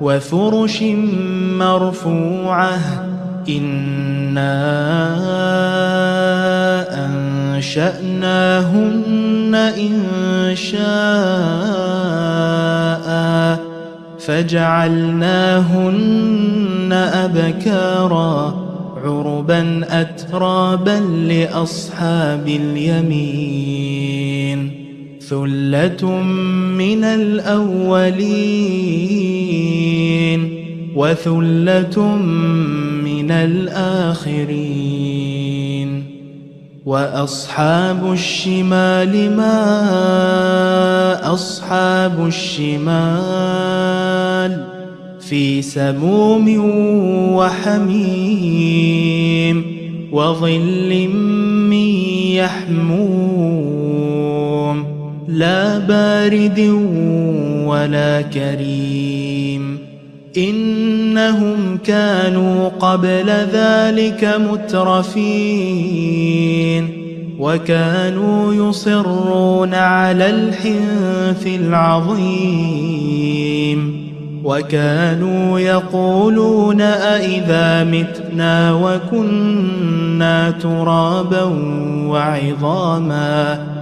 وفرش مرفوعة إنا أنشأناهن إنشاء فجعلناهن أبكارا عربا أترابا لأصحاب اليمين ثلة من الأولين وثلة من الآخرين وأصحاب الشمال ما أصحاب الشمال في سموم وحميم وظل من يحموم لا بارد ولا كريم إنهم كانوا قبل ذلك مترفين وكانوا يصرون على الحنث العظيم وكانوا يقولون أئذا متنا وكنا ترابا وعظاما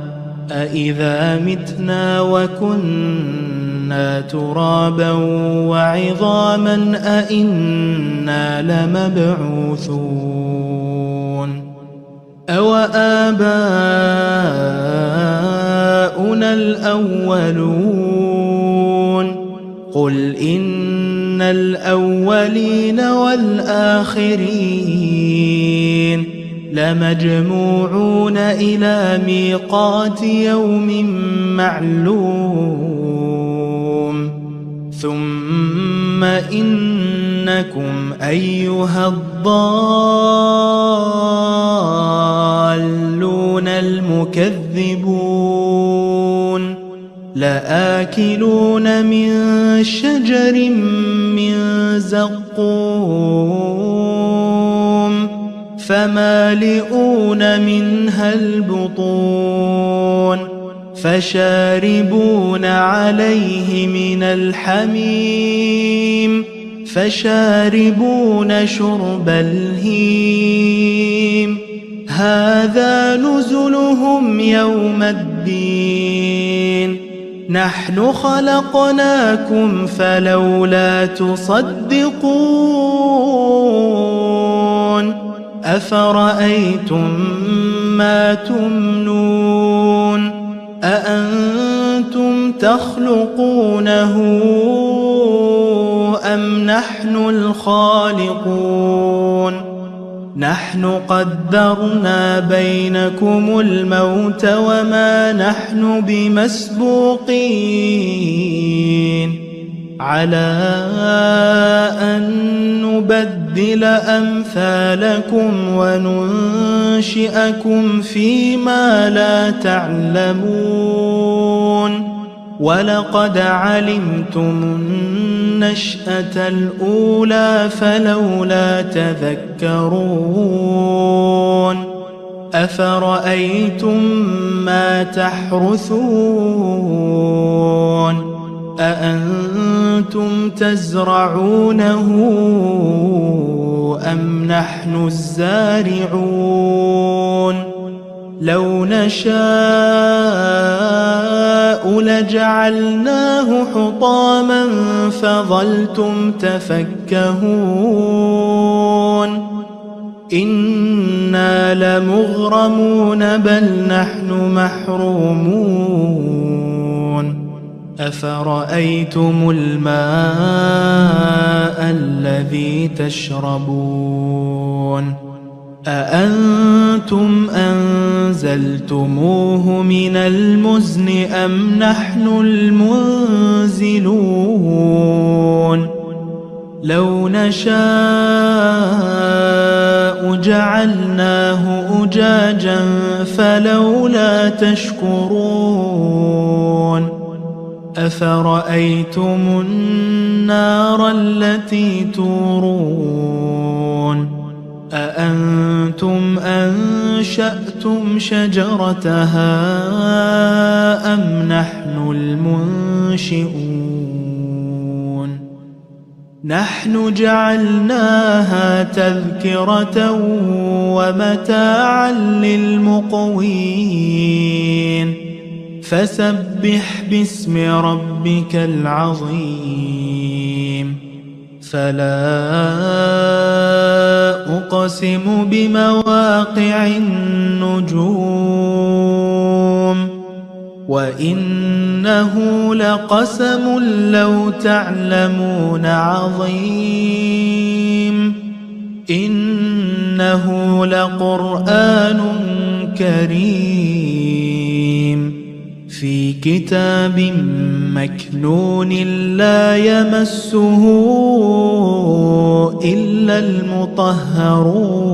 أئذا متنا وكنا ترابا وعظاما أئنا لمبعوثون أو آباؤنا الأولون قل إن الأولين والآخرين لمجموعون إلى ميقات يوم معلوم ثم إنكم أيها الضالون المكذبون لآكلون من شجر من زقوم فمالئون منها البطون فشاربون عليه من الحميم فشاربون شرب الهيم هذا نزلهم يوم الدين نحن خلقناكم فلولا تصدقون أفرأيتم ما تمنون أأنتم تخلقونه أم نحن الخالقون نحن قدرنا بينكم الموت وما نحن بمسبوقين على أن نبدل أمثالكم وننشئكم فيما لا تعلمون ولقد علمتم النشأة الأولى فلولا تذكرون أفرأيتم ما تحرثون أأنتم تزرعونه أم نحن الزارعون لو نشاء لجعلناه حطاما فظلتم تفكهون إنا لمغرمون بل نحن محرومون أفرأيتم الماء الذي تشربون أأنتم أنزلتموه من المزن أم نحن المنزلون لو نشاء جعلناه أجاجا فلولا تشكرون أفرأيتم النار التي تورون أأنتم أنشأتم شجرتها أم نحن المنشئون نحن جعلناها تذكرة ومتاعا للمقوين فسبح باسم ربك العظيم فلا أقسم بمواقع النجوم وإنه لقسم لو تعلمون عظيم إنه لقرآن كريم في كتاب مكنون لا يمسه إلا المطهرون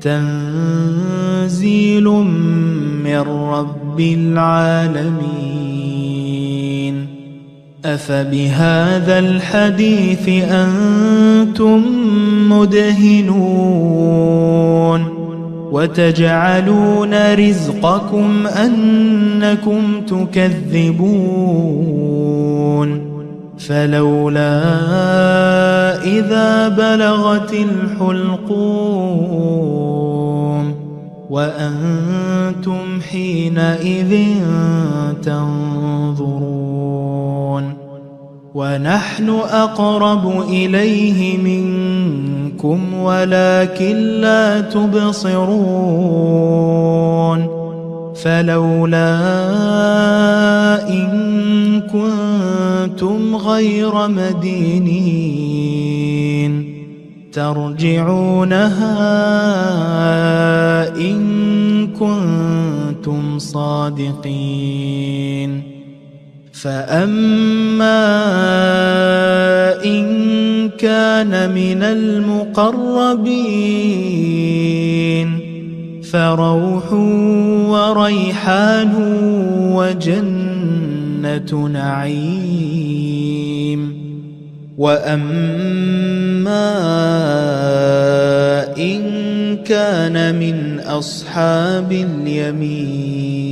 تنزيل من رب العالمين أفبهذا الحديث أنتم مدهنون وتجعلون رزقكم أنكم تكذبون فلولا إذا بلغت الحلقوم وأنتم حينئذ تنظرون ونحن أقرب إليه منكم ولكن لا تبصرون فلولا إن كنتم غير مدينين ترجعونها إن كنتم صادقين فأما إن كان من المقربين فروح وريحان وجنة نعيم وأما إن كان من أصحاب اليمين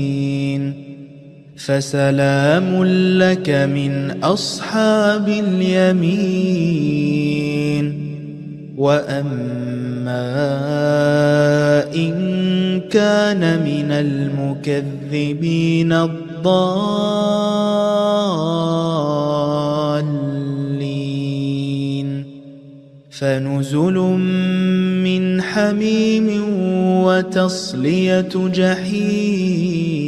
فسلام لك من أصحاب اليمين وأما إن كان من المكذبين الضالين فنزل من حميم وتصلية جحيم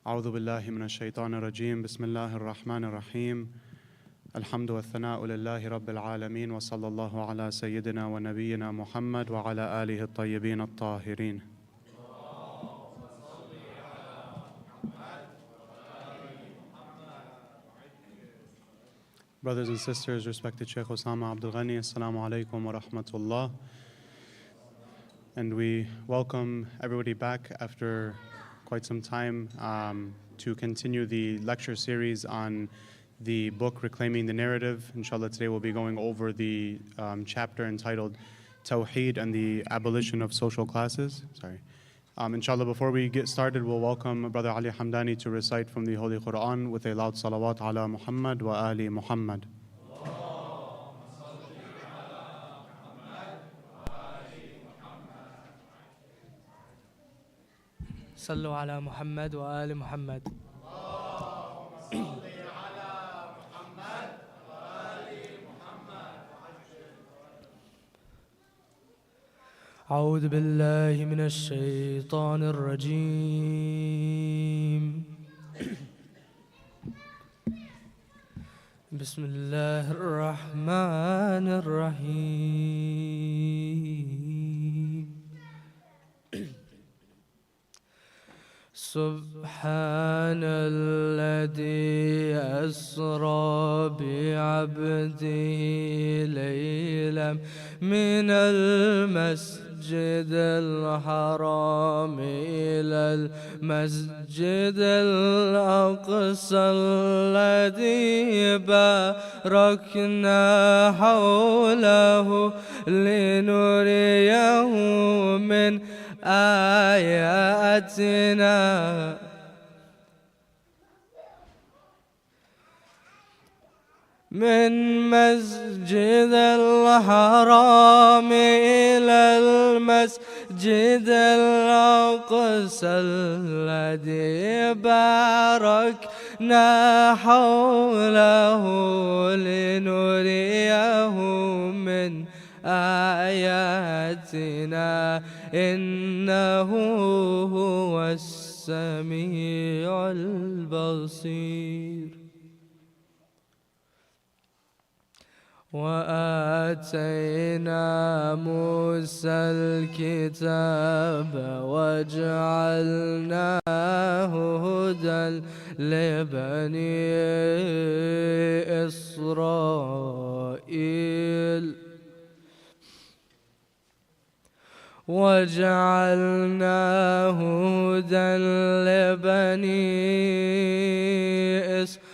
أعوذ بالله من الشيطان الرجيم بسم الله الرحمن الرحيم الحمد والثناء لله رب العالمين وصلى الله على سيدنا ونبينا محمد وعلى آله الطيبين الطاهرين. Brothers and sisters, respected Sheikh Usama Abdulghani, Assalamu alaikum wa rahmatullah. And we welcome everybody back after quite some time to continue the lecture series on the book Reclaiming the Narrative. Inshallah, today we'll be going over the chapter entitled Tawheed and the Abolition of Social Classes. Inshallah, before we get started, we'll welcome Brother Ali Hamdani to recite from the Holy Quran with a loud salawat ala Muhammad wa ali Muhammad. صلوا على محمد وآل محمد. أعوذ بالله من الشيطان الرجيم. بسم الله الرحمن الرحيم. سبحان الذي أسرى بعبده ليلا من المسجد الحرام إلى المسجد الأقصى الذي باركنا حوله لنريه من آياتنا. من مسجد الحرام إلى المسجد الأقصى الذي باركنا حوله لنريه من آياتنا إنه هو السميع البصير. وآتينا موسى الكتاب وجعلناه هدى لبني إسرائيل وجعلناه هدى لبني إسرائيل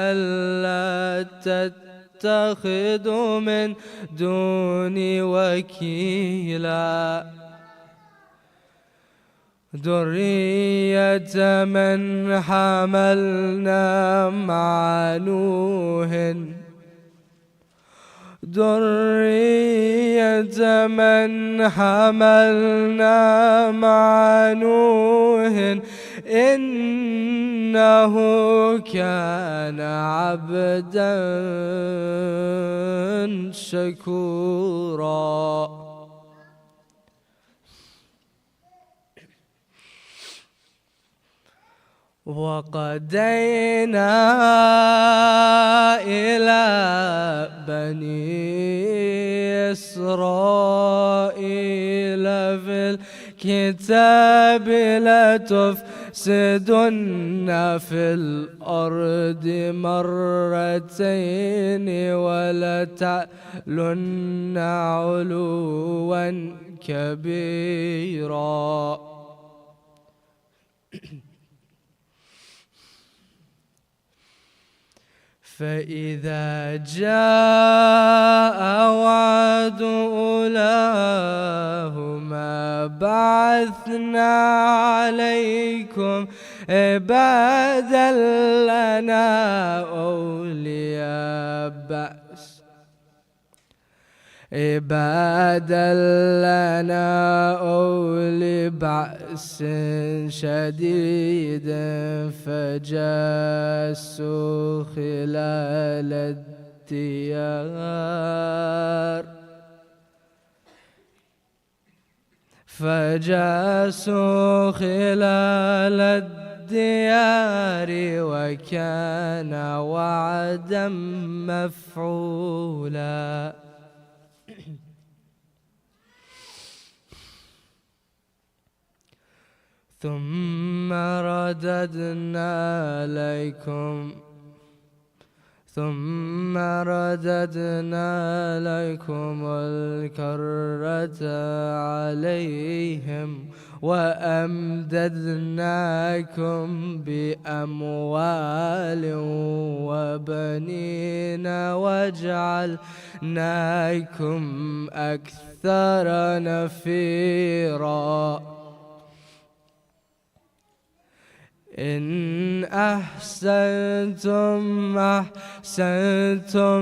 ألا تتخذوا من دوني وكيلا. ذرية من حملنا مع نوح ذرية من حملنا مع نوح إنه كان عبدا شكورا. وقضينا إلى بني إسرائيل في الكتاب لتفسدن في الأرض مرتين ولتعلن علوا كبيرا. فإذا جاء وعد أولاهما بعثنا عليكم عبادا لنا أولياء بأس أولي بأس شديد فجاسوا خلال الديار وكان وعدا مفعولا. ثم رددنا لكم الكرة عليهم وأمددناكم بأموال وبنين وجعلناكم أكثر نفيرا. إن أحسنتم أحسنتم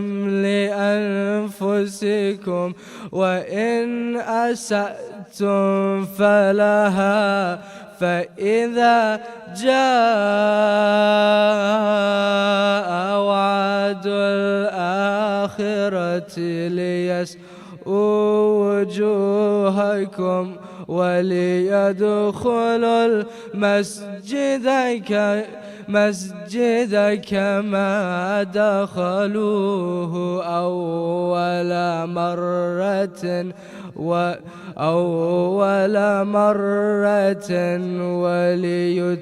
لأنفسكم وإن أسأتم فلها فإذا جاء وعد الآخرة ليسؤوا وجوهكم وليدخلوا المسجد كما دخلوه أول مرة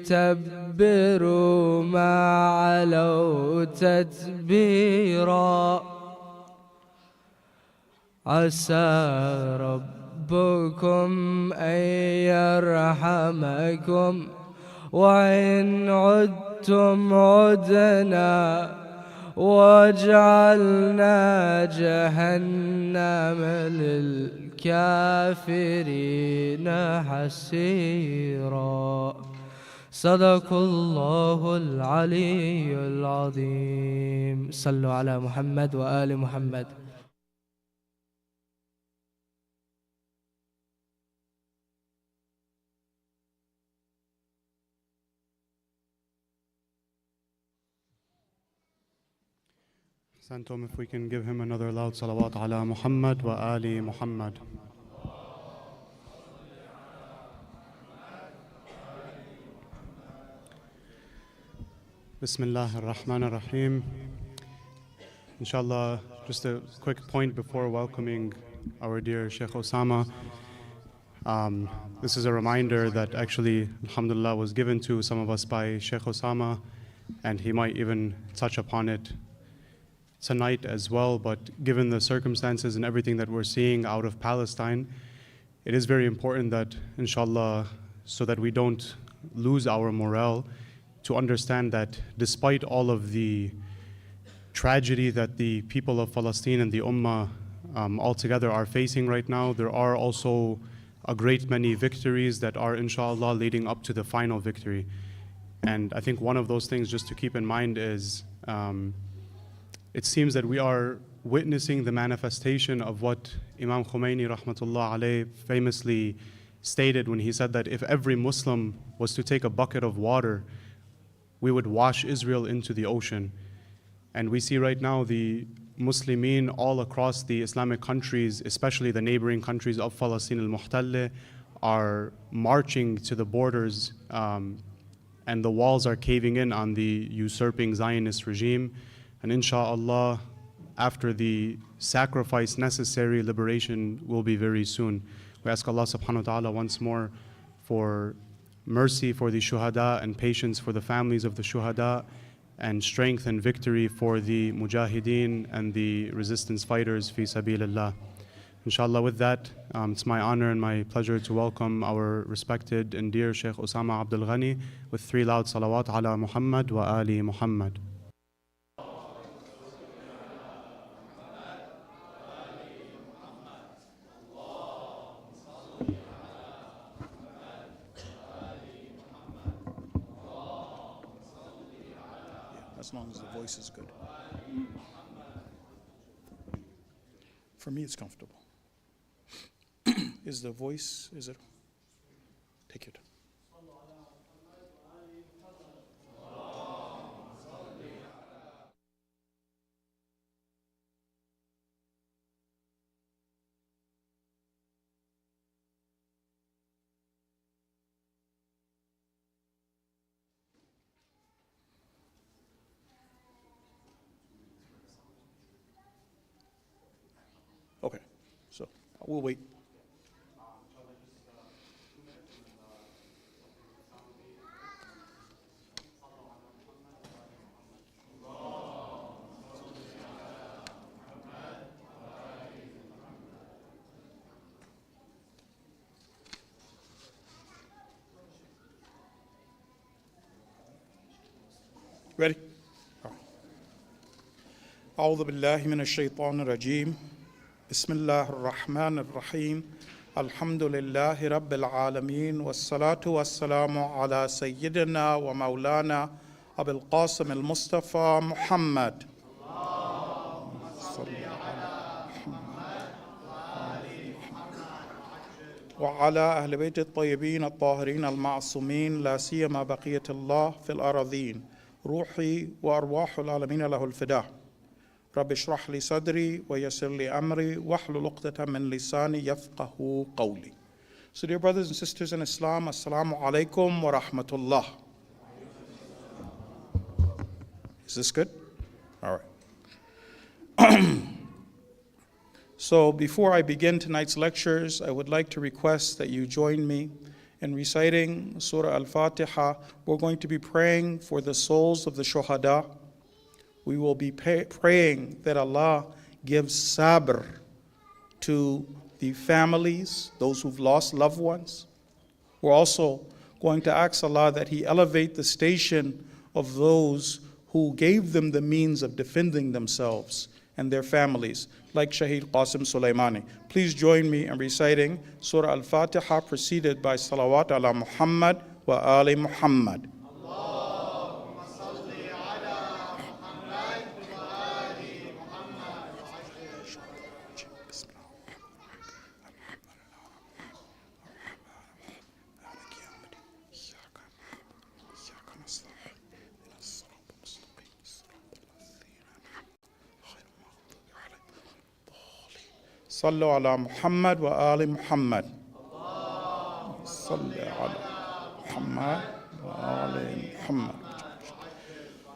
وليتبروا ما علوا تتبيرا عسى ربكم أن يرحمكم وإن عدتم عدنا وجعلنا جهنم للكافرين حسيرا صدق الله العلي العظيم صلوا على محمد وآل محمد. Santom, if we can give him another loud salawat ala Muhammad wa ali Muhammad. Bismillah ar-Rahman ar-Rahim. Inshallah, just a quick point before welcoming our dear Sheikh Usama. This is a reminder that actually, alhamdulillah, was given to some of us by Sheikh Usama, and he might even touch upon it tonight as well. But given the circumstances and everything that we're seeing out of Palestine, it is very important that, inshallah, so that we don't lose our morale, to understand that despite all of the tragedy that the people of Palestine and the Ummah altogether are facing right now, there are also a great many victories that are, inshallah, leading up to the final victory. And I think one of those things just to keep in mind is it seems that we are witnessing the manifestation of what Imam Khomeini rahmatullah alayh famously stated when he said that if every Muslim was to take a bucket of water, we would wash Israel into the ocean. And we see right now the Muslimin all across the Islamic countries, especially the neighboring countries of Palestine al-Muhtalla, are marching to the borders and the walls are caving in on the usurping Zionist regime. And inshallah, after the sacrifice necessary, liberation will be very soon. We ask Allah subhanahu wa ta'ala once more for mercy for the shuhada and patience for the families of the shuhada, and strength and victory for the mujahideen and the resistance fighters fi sabilillah. Inshallah, with that, it's my honor and my pleasure to welcome our respected and dear Sheikh Usama Abdulghani with 3 loud salawat ala Muhammad wa ali Muhammad. As long as the voice is good. For me, it's comfortable. Is the voice, is it? Take your time. Okay, so we'll wait. Ready? All right. أعوذ بالله من الشيطان الرجيم. بسم الله الرحمن الرحيم. Alhamdulillahi Rabbil Alameen. Wassalatu wassalamu ala Sayyidina wa Maulana Abul Qasim al-Mustafa Muhammad. وعلى أهل بيت الطيبين الطاهرين المعصومين لا سيما بقية الله في الأراضين روحي وأرواح العالمين له الفداء رب اشرح لي صدري ويسر لي أمري واحلل عقدة من لساني يفقه قولي. So dear brothers and sisters in Islam, Assalamu alaikum wa rahmatullah. Is this good? All right. So before I begin tonight's lectures, I would like to request that you join me in reciting Surah Al-Fatiha. We're going to be praying for the souls of the shuhada. We will be praying that Allah gives sabr to the families, those who've lost loved ones. We're also going to ask Allah that He elevate the station of those who gave them the means of defending themselves and their families, like Shaheed Qasim Sulaimani. Please join me in reciting Surah Al-Fatiha preceded by Salawat ala Muhammad wa Ali Muhammad. صلوا على محمد وآل محمد. صلوا على محمد وآل محمد.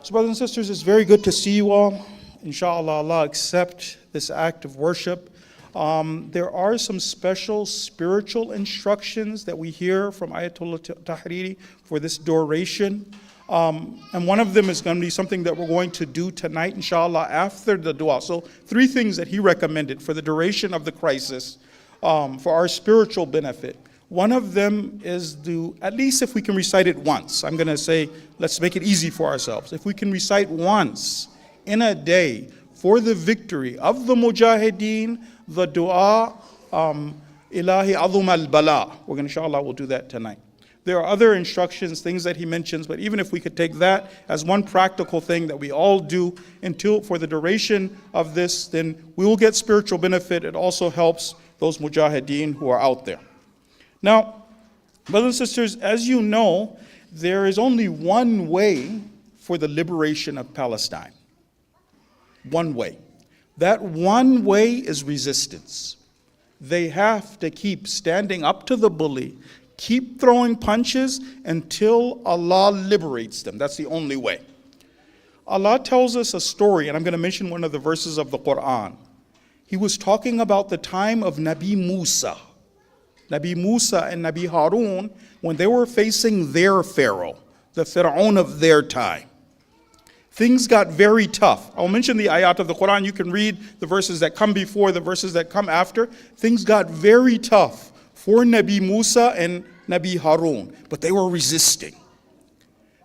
So brothers and sisters, it's very good to see you all. Inshallah, Allah accept this act of worship. There are some special spiritual instructions that we hear from Ayatollah Tahriri for this duration. And one of them is going to be something that we're going to do tonight, inshallah, after the dua. So 3 things that he recommended for the duration of the crisis, for our spiritual benefit. One of them is at least if we can recite it once. I'm going to say, let's make it easy for ourselves. If we can recite once in a day for the victory of the mujahideen, the dua, ilahi azum al-bala. We're going to, inshallah, we'll do that tonight. There are other instructions, things that he mentions, but even if we could take that as one practical thing that we all do for the duration of this, then we will get spiritual benefit. It also helps those mujahideen who are out there. Now, brothers and sisters, as you know, there is only one way for the liberation of Palestine. One way. That one way is resistance. They have to keep standing up to the bully, keep throwing punches until Allah liberates them. That's the only way. Allah tells us a story, and I'm going to mention one of the verses of the Quran. He was talking about the time of Nabi Musa. Nabi Musa and Nabi Harun, when they were facing their Pharaoh, the Pharaoh of their time. Things got very tough. I'll mention the ayat of the Quran. You can read the verses that come before, the verses that come after. Things got very tough for Nabi Musa and Nabi Harun, but they were resisting.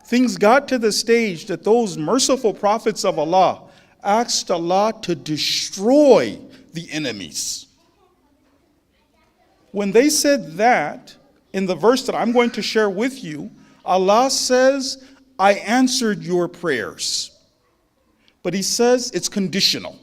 Things got to the stage that those merciful prophets of Allah asked Allah to destroy the enemies. When they said that, in the verse that I'm going to share with you, Allah says, I answered your prayers. But He says it's conditional.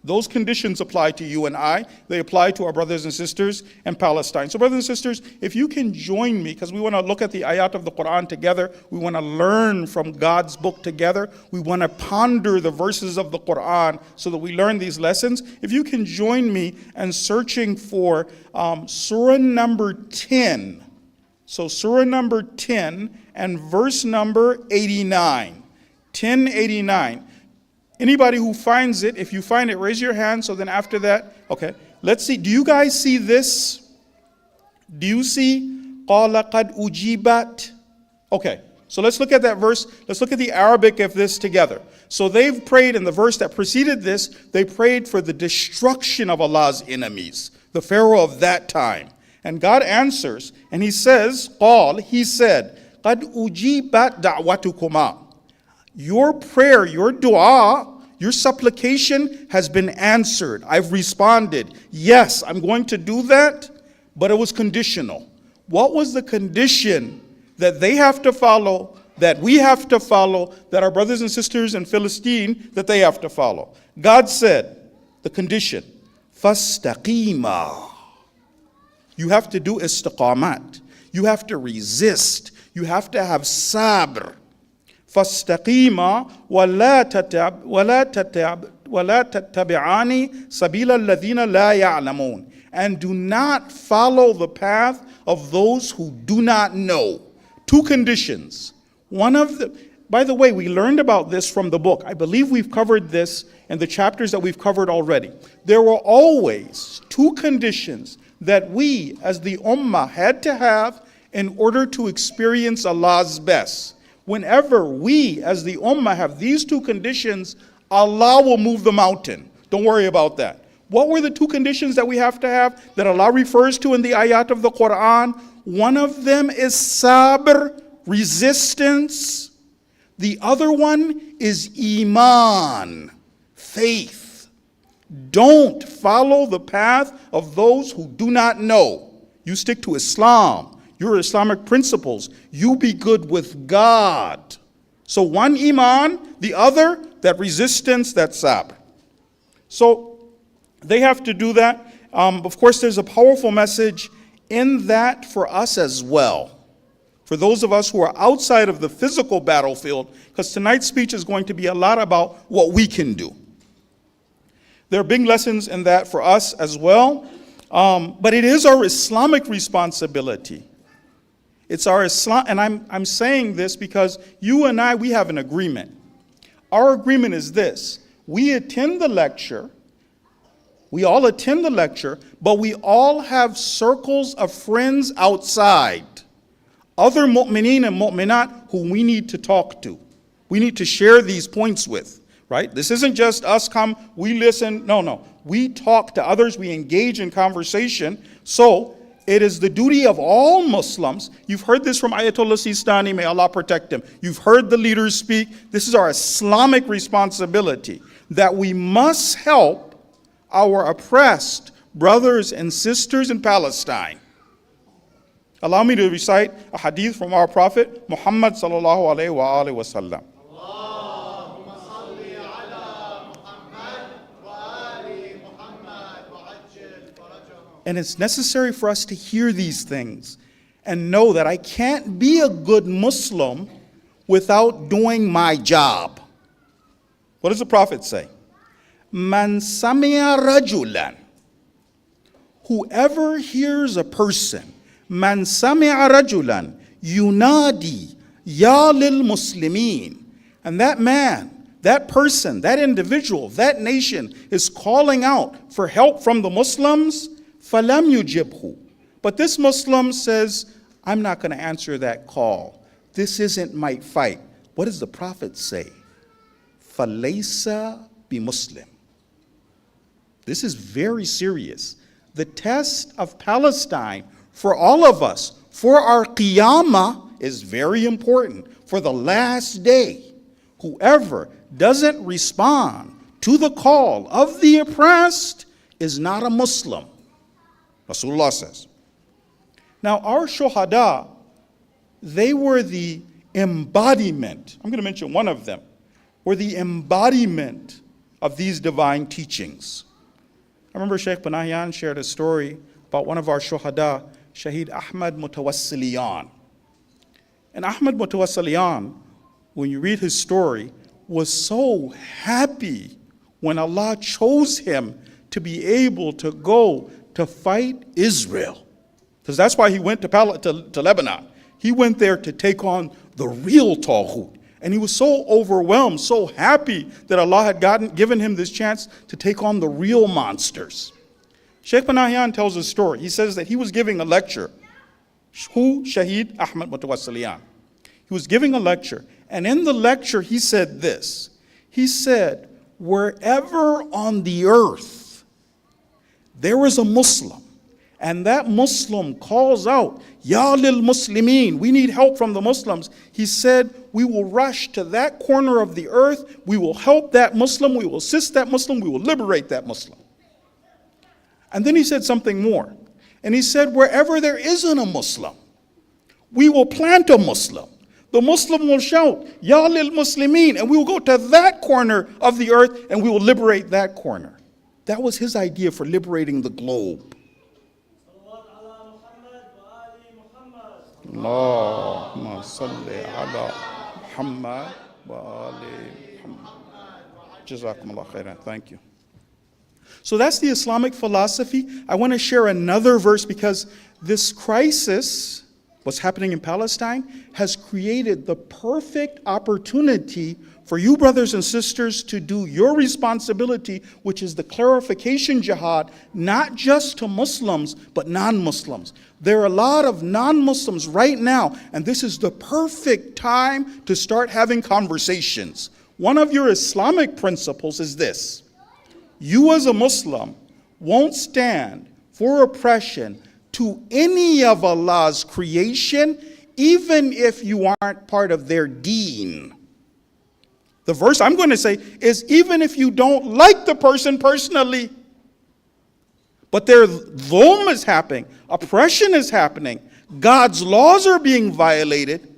Those conditions apply to you and I. They apply to our brothers and sisters in Palestine. So brothers and sisters, if you can join me, because we want to look at the ayat of the Quran together. We want to learn from God's book together. We want to ponder the verses of the Quran so that we learn these lessons. If you can join me in searching for Surah number 10. So Surah number 10 and verse number 89. 1089. Anybody who finds it, if you find it, raise your hand. So then after that, okay. Let's see. Do you guys see this? Do you see? قَالَ قَدْ أُجِيبَتْ. Okay. So let's look at that verse. Let's look at the Arabic of this together. So they've prayed in the verse that preceded this, they prayed for the destruction of Allah's enemies, the Pharaoh of that time. And God answers, and He says, قال, He said, قَدْ أُجِيبَتْ دَعْوَتُكُمَا. Your prayer, your dua, your supplication has been answered. I've responded. Yes, I'm going to do that. but it was conditional. What was the condition that they have to follow, that we have to follow, that our brothers and sisters in Philistine, that they have to follow? God said, the condition, فَاسْتَقِيمًا. You have to do istiqamat. You have to resist. You have to have sabr. فَاسْتَقِيمًا وَلَا تَتَّبِعَانِ سَبِيلَ الَّذِينَ لَا يَعْلَمُونَ. And do not follow the path of those who do not know. Two conditions. By the way, we learned about this from the book. I believe we've covered this in the chapters that we've covered already. There were always two conditions that we as the ummah had to have in order to experience Allah's best. Whenever we as the ummah have these two conditions, Allah will move the mountain. Don't worry about that. What were the two conditions that we have to have that Allah refers to in the ayat of the Quran? One of them is sabr, resistance. The other one is iman, faith. Don't follow the path of those who do not know. You stick to Islam, your Islamic principles. You be good with God. So one iman, the other, that resistance, that sabr. So they have to do that. Of course, there's a powerful message in that for us as well. For those of us who are outside of the physical battlefield, because tonight's speech is going to be a lot about what we can do. There are big lessons in that for us as well. But it is our Islamic responsibility. It's our Islam, and I'm saying this because you and I, we have an agreement. Our agreement is this. We attend the lecture. We all attend the lecture, but we all have circles of friends outside. Other mu'mineen and mu'minat who we need to talk to. We need to share these points with, right? This isn't just us come, we listen. No. We talk to others, we engage in conversation. So it is the duty of all Muslims. You've heard this from Ayatollah Sistani, may Allah protect him. You've heard the leaders speak. This is our Islamic responsibility, that we must help our oppressed brothers and sisters in Palestine. Allow me to recite a hadith from our Prophet Muhammad sallallahu alaihi wasallam. And it's necessary for us to hear these things and know that I can't be a good Muslim without doing my job. What does the Prophet say? Man sami'a rajulan. Whoever hears a person, man sami'a rajulan yunadi ya lil muslimin. And that man, that person, that individual, that nation is calling out for help from the Muslims, falam yujibhu. But this Muslim says, I'm not going to answer that call. This isn't my fight. What does the Prophet say? Falaysa bi Muslim. This is very serious. The test of Palestine for all of us, for our qiyamah, is very important. For the last day, whoever doesn't respond to the call of the oppressed is not a Muslim. Rasulullah says. Now, our shuhada, they were the embodiment, I'm going to mention one of them, were the embodiment of these divine teachings. I remember Sheikh Panahian shared a story about one of our shuhada, Shaheed Ahmad Mutawassiliyan. And Ahmad Mutawassiliyan, when you read his story, was so happy when Allah chose him to be able to go to fight Israel. Because that's why he went to Lebanon. He went there to take on the real Tawhut. And he was so overwhelmed, so happy that Allah had given him this chance to take on the real monsters. Sheikh Panahian tells a story. He says that he was giving a lecture. Who? Shaheed Ahmad Mutawassiliyan. He was giving a lecture. And in the lecture, he said this. He said, wherever on the earth there is a Muslim, and that Muslim calls out, Ya lil Muslimin, we need help from the Muslims. He said, we will rush to that corner of the earth, we will help that Muslim, we will assist that Muslim, we will liberate that Muslim. And then he said something more. And he said, wherever there isn't a Muslim, we will plant a Muslim. The Muslim will shout, Ya lil Muslimin, and we will go to that corner of the earth and we will liberate that corner. That was his idea for liberating the globe. Allahumma salli ala Muhammad wa ali Muhammad. Jazakumullah khairan. Thank you. So that's the Islamic philosophy. I want to share another verse because this crisis, what's happening in Palestine, has created the perfect opportunity for you brothers and sisters to do your responsibility, which is the clarification jihad, not just to Muslims, but non-Muslims. There are a lot of non-Muslims right now, and this is the perfect time to start having conversations. One of your Islamic principles is this: you as a Muslim won't stand for oppression to any of Allah's creation, even if you aren't part of their deen. The verse I'm going to say is even if you don't like the person personally, but their dhulm is happening, oppression is happening, God's laws are being violated,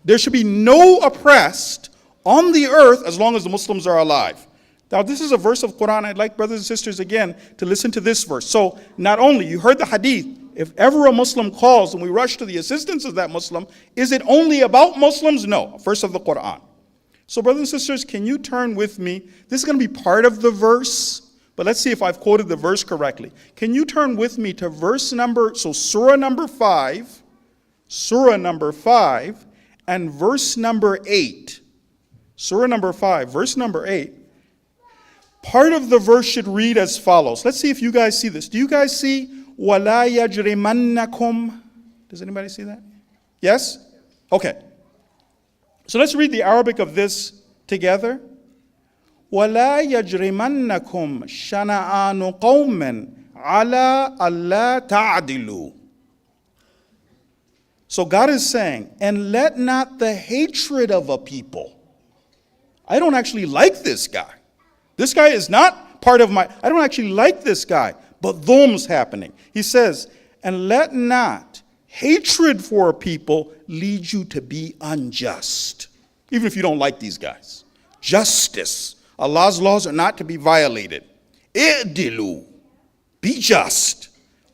there should be no oppressed on the earth as long as the Muslims are alive. Now, this is a verse of Quran. I'd like brothers and sisters again to listen to this verse. So, not only, you heard the hadith, if ever a Muslim calls and we rush to the assistance of that Muslim, is it only about Muslims? No, verse of the Quran. So, brothers and sisters, can you turn with me? This is going to be part of the verse, but let's see if I've quoted the verse correctly. Can you turn with me to surah number 5, and verse number 8. Surah number 5, verse number 8. Part of the verse should read as follows. Let's see if you guys see this. Do you guys see وَلَا يَجْرِمَنَّكُمْ? Does anybody see that? Yes? Okay. So let's read the Arabic of this together. وَلَا يَجْرِمَنَّكُمْ شَنَآنُ قَوْمٍ عَلَىٰ أَلَّا تَعْدِلُوا. So God is saying, and let not the hatred of a people. I don't actually like this guy. This guy is not part of I don't actually like this guy, but dhulm's happening. He says, and let not hatred for a people lead you to be unjust. Even if you don't like these guys. Justice. Allah's laws are not to be violated. I'dilu. Be just.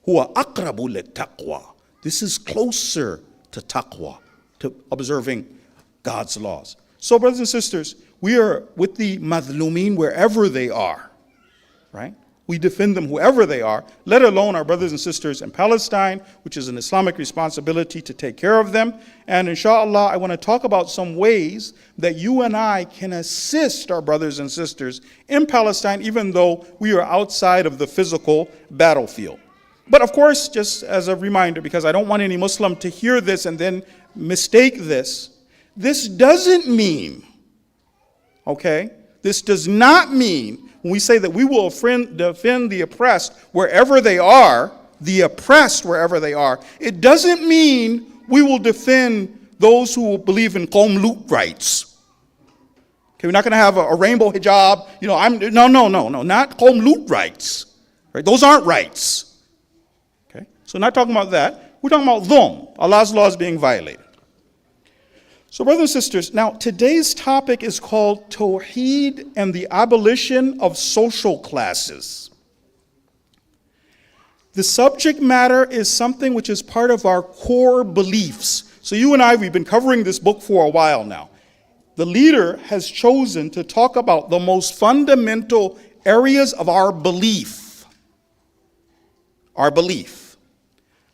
Huwa aqrabu lit-taqwa. This is closer to taqwa, to observing God's laws. So, brothers and sisters, we are with the madhlumin wherever they are, right? We defend them whoever they are, let alone our brothers and sisters in Palestine, which is an Islamic responsibility to take care of them. And inshallah, I want to talk about some ways that you and I can assist our brothers and sisters in Palestine, even though we are outside of the physical battlefield. But of course, just as a reminder, because I don't want any Muslim to hear this and then mistake this doesn't mean, okay, this does not mean when we say that we will defend the oppressed wherever they are, the oppressed wherever they are, it doesn't mean we will defend those who believe in Qawm Lut rights. Okay, we're not going to have a rainbow hijab, no, not Qawm Lut rights. Right? Those aren't rights. Okay, so not talking about that. We're talking about dhulm, Allah's laws being violated. So brothers and sisters, now today's topic is called Tawheed and the abolition of social classes. The subject matter is something which is part of our core beliefs. So you and I, we've been covering this book for a while now. The leader has chosen to talk about the most fundamental areas of our belief. Our belief.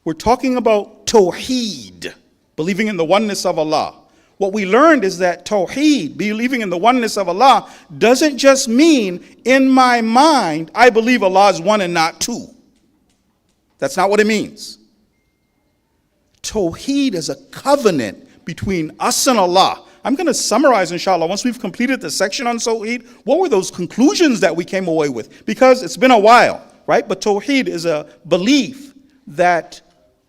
We're talking about Tawheed, believing in the oneness of Allah. What we learned is that Tawheed, believing in the oneness of Allah, doesn't just mean, in my mind, I believe Allah is one and not two. That's not what it means. Tawheed is a covenant between us and Allah. I'm going to summarize, inshallah, once we've completed the section on Tawheed, what were those conclusions that we came away with? Because it's been a while, right? But Tawheed is a belief that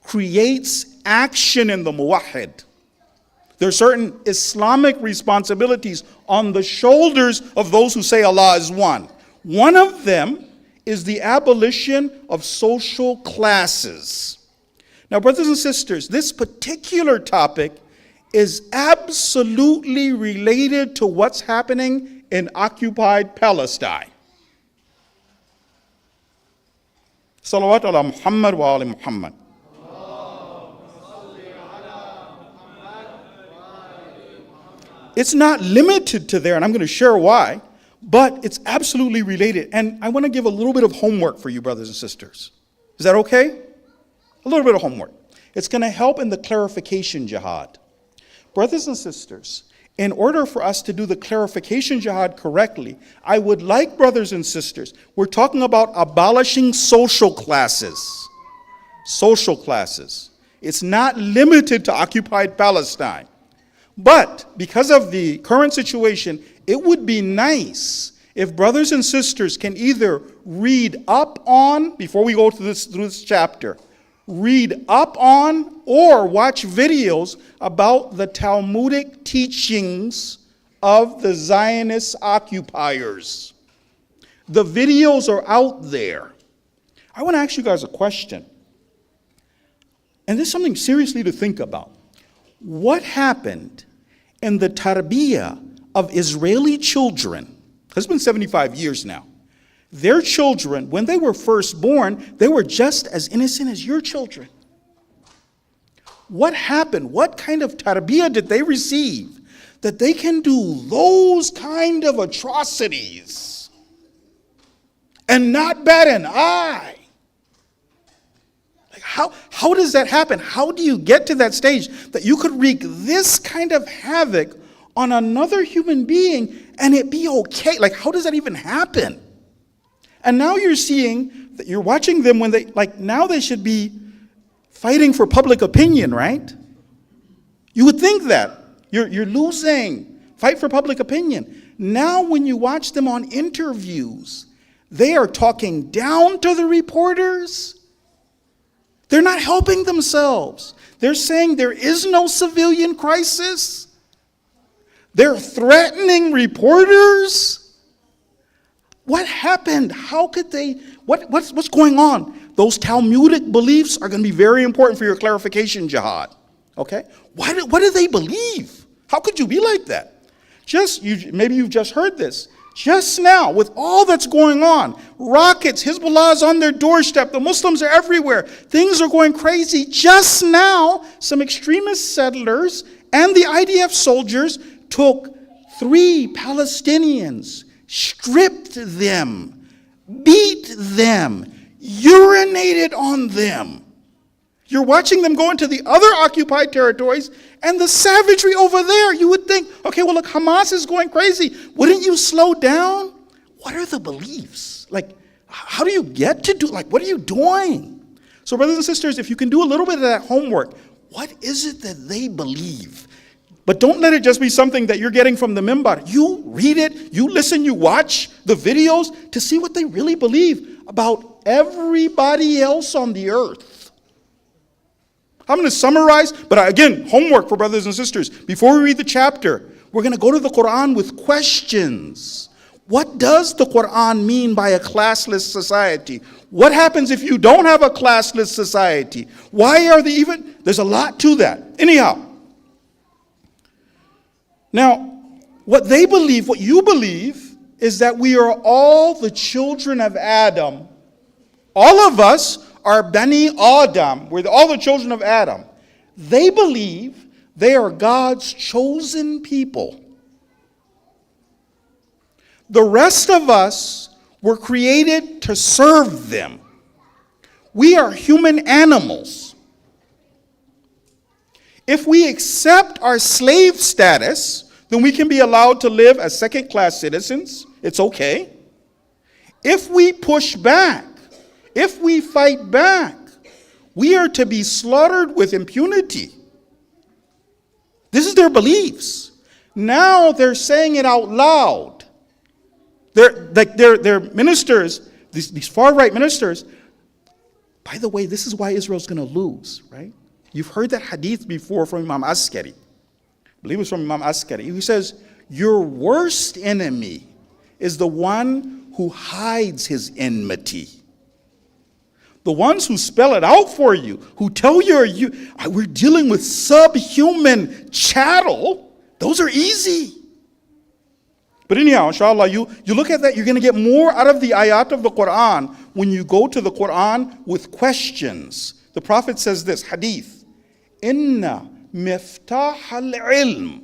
creates action in the muwahhid. There are certain Islamic responsibilities on the shoulders of those who say Allah is one. One of them is the abolition of social classes. Now, brothers and sisters, this particular topic is absolutely related to what's happening in occupied Palestine. Salawat ala Muhammad wa ali Muhammad. It's not limited to there, and I'm going to share why, but it's absolutely related. And I want to give a little bit of homework for you, brothers and sisters. Is that okay? A little bit of homework. It's going to help in the clarification jihad. Brothers and sisters, in order for us to do the clarification jihad correctly, I would like, brothers and sisters, we're talking about abolishing social classes. Social classes. It's not limited to occupied Palestine. But because of the current situation, it would be nice if brothers and sisters can either read up on, before we go through this chapter, read up on or watch videos about the Talmudic teachings of the Zionist occupiers. The videos are out there. I want to ask you guys a question. And this is something seriously to think about. What happened in the tarbiyah of Israeli children? It's been 75 years now. Their children, when they were first born, they were just as innocent as your children. What happened? What kind of tarbiyah did they receive that they can do those kind of atrocities and not bat an eye? Like how does that happen? How do you get to that stage that you could wreak this kind of havoc on another human being and it be okay? Like, how does that even happen? And now you're seeing that you're watching them when now they should be fighting for public opinion, right? You would think that. You're losing. Fight for public opinion. Now when you watch them on interviews, they are talking down to the reporters. They're not helping themselves. They're saying there is no civilian crisis. They're threatening reporters. What happened? How could they? What's going on? Those Talmudic beliefs are going to be very important for your clarification jihad. Okay? What do they believe? How could you be like that? Maybe you've just heard this. Just now, with all that's going on, rockets, Hezbollah is on their doorstep, the Muslims are everywhere, things are going crazy. Just now, some extremist settlers and the IDF soldiers took 3 Palestinians, stripped them, beat them, urinated on them. You're watching them go into the other occupied territories and the savagery over there. You would think, okay, well, look, Hamas is going crazy. Wouldn't you slow down? What are the beliefs? How do you get to do, what are you doing? So, brothers and sisters, if you can do a little bit of that homework, what is it that they believe? But don't let it just be something that you're getting from the mimbar. You read it, you listen, you watch the videos to see what they really believe about everybody else on the earth. I'm going to summarize, but again, homework for brothers and sisters. Before we read the chapter, we're going to go to the Quran with questions. What does the Quran mean by a classless society? What happens if you don't have a classless society? Why are they even? There's a lot to that. Anyhow. Now, what they believe, what you believe, is that we are all the children of Adam. All of us are Bani Adam. We're all the children of Adam. They believe they are God's chosen people. The rest of us were created to serve them. We are human animals. If we accept our slave status, then we can be allowed to live as second-class citizens. It's okay. If we push back, if we fight back, we are to be slaughtered with impunity. This is their beliefs. Now they're saying it out loud. They're ministers, these far-right ministers. By the way, this is why Israel's going to lose, right? You've heard that hadith before from Imam Askari. I believe it was from Imam Askari. He says, your worst enemy is the one who hides his enmity. The ones who spell it out for you, who tell you we're dealing with subhuman chattel, those are easy. But anyhow, inshallah, you look at that, you're going to get more out of the ayat of the Quran when you go to the Quran with questions. The Prophet says this, hadith, Inna miftah al-ilm.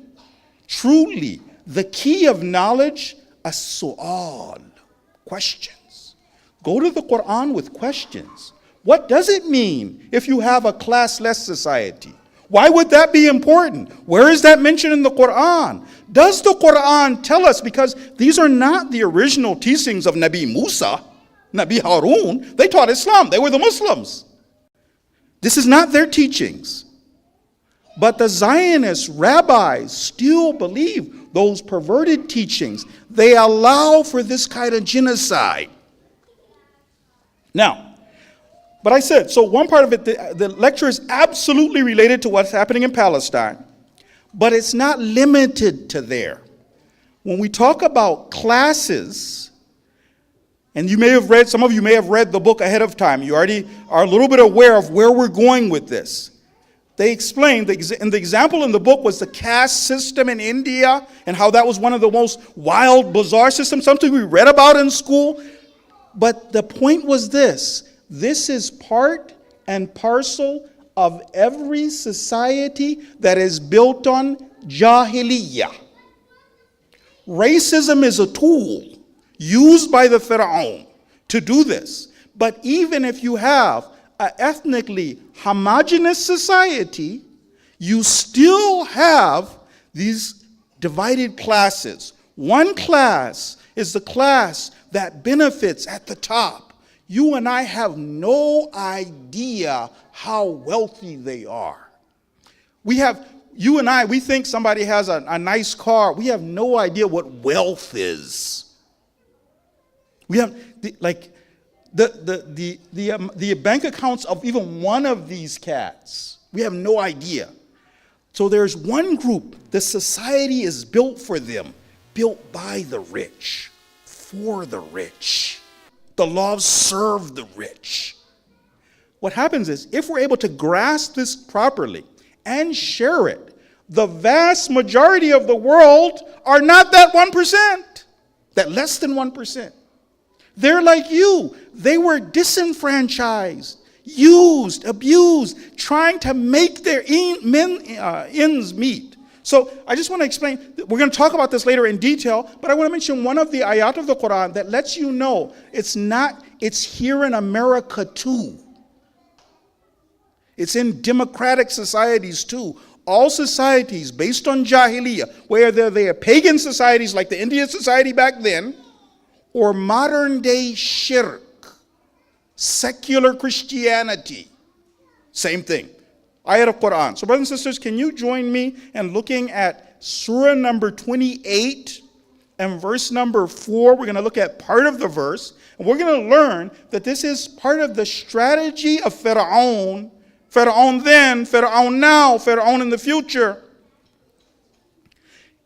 Truly, the key of knowledge, as-su'al. Questions. Go to the Quran with questions. What does it mean if you have a classless society? Why would that be important? Where is that mentioned in the Quran? Does the Quran tell us, because these are not the original teachings of Nabi Musa, Nabi Harun, they taught Islam, they were the Muslims. This is not their teachings. But the Zionist rabbis still believe those perverted teachings. They allow for this kind of genocide. Now, but I said, so one part of it, the lecture is absolutely related to what's happening in Palestine, but it's not limited to there. When we talk about classes, and some of you may have read the book ahead of time, you already are a little bit aware of where we're going with this. They explained, and the example in the book was the caste system in India, and how that was one of the most wild, bizarre systems, something we read about in school. But the point was this is part and parcel of every society that is built on jahiliyyah. Racism is a tool used by the Pharaoh to do this. But even if you have an ethnically homogeneous society, you still have these divided classes. One class is the class that benefits at the top. You and I have no idea how wealthy they are. You and I, we think somebody has a nice car. We have no idea what wealth is. We have, the bank accounts of even one of these cats, we have no idea. So there's one group, the society is built for them, built by the rich, for the rich. The laws serve the rich. What happens is, if we're able to grasp this properly and share it, the vast majority of the world are not that 1%, that less than 1%. They're like you. They were disenfranchised, used, abused, trying to make their ends meet. So I just want to explain, we're going to talk about this later in detail, but I want to mention one of the ayat of the Quran that lets you know it's here in America too. It's in democratic societies too. All societies based on jahiliyyah, whether they are pagan societies like the Indian society back then, or modern day shirk, secular Christianity, same thing. Ayat of Quran. So brothers and sisters, can you join me in looking at Surah number 28 and verse number 4? We're going to look at part of the verse, and we're going to learn that this is part of the strategy of Pharaoh. Pharaoh then, Pharaoh now, Pharaoh in the future.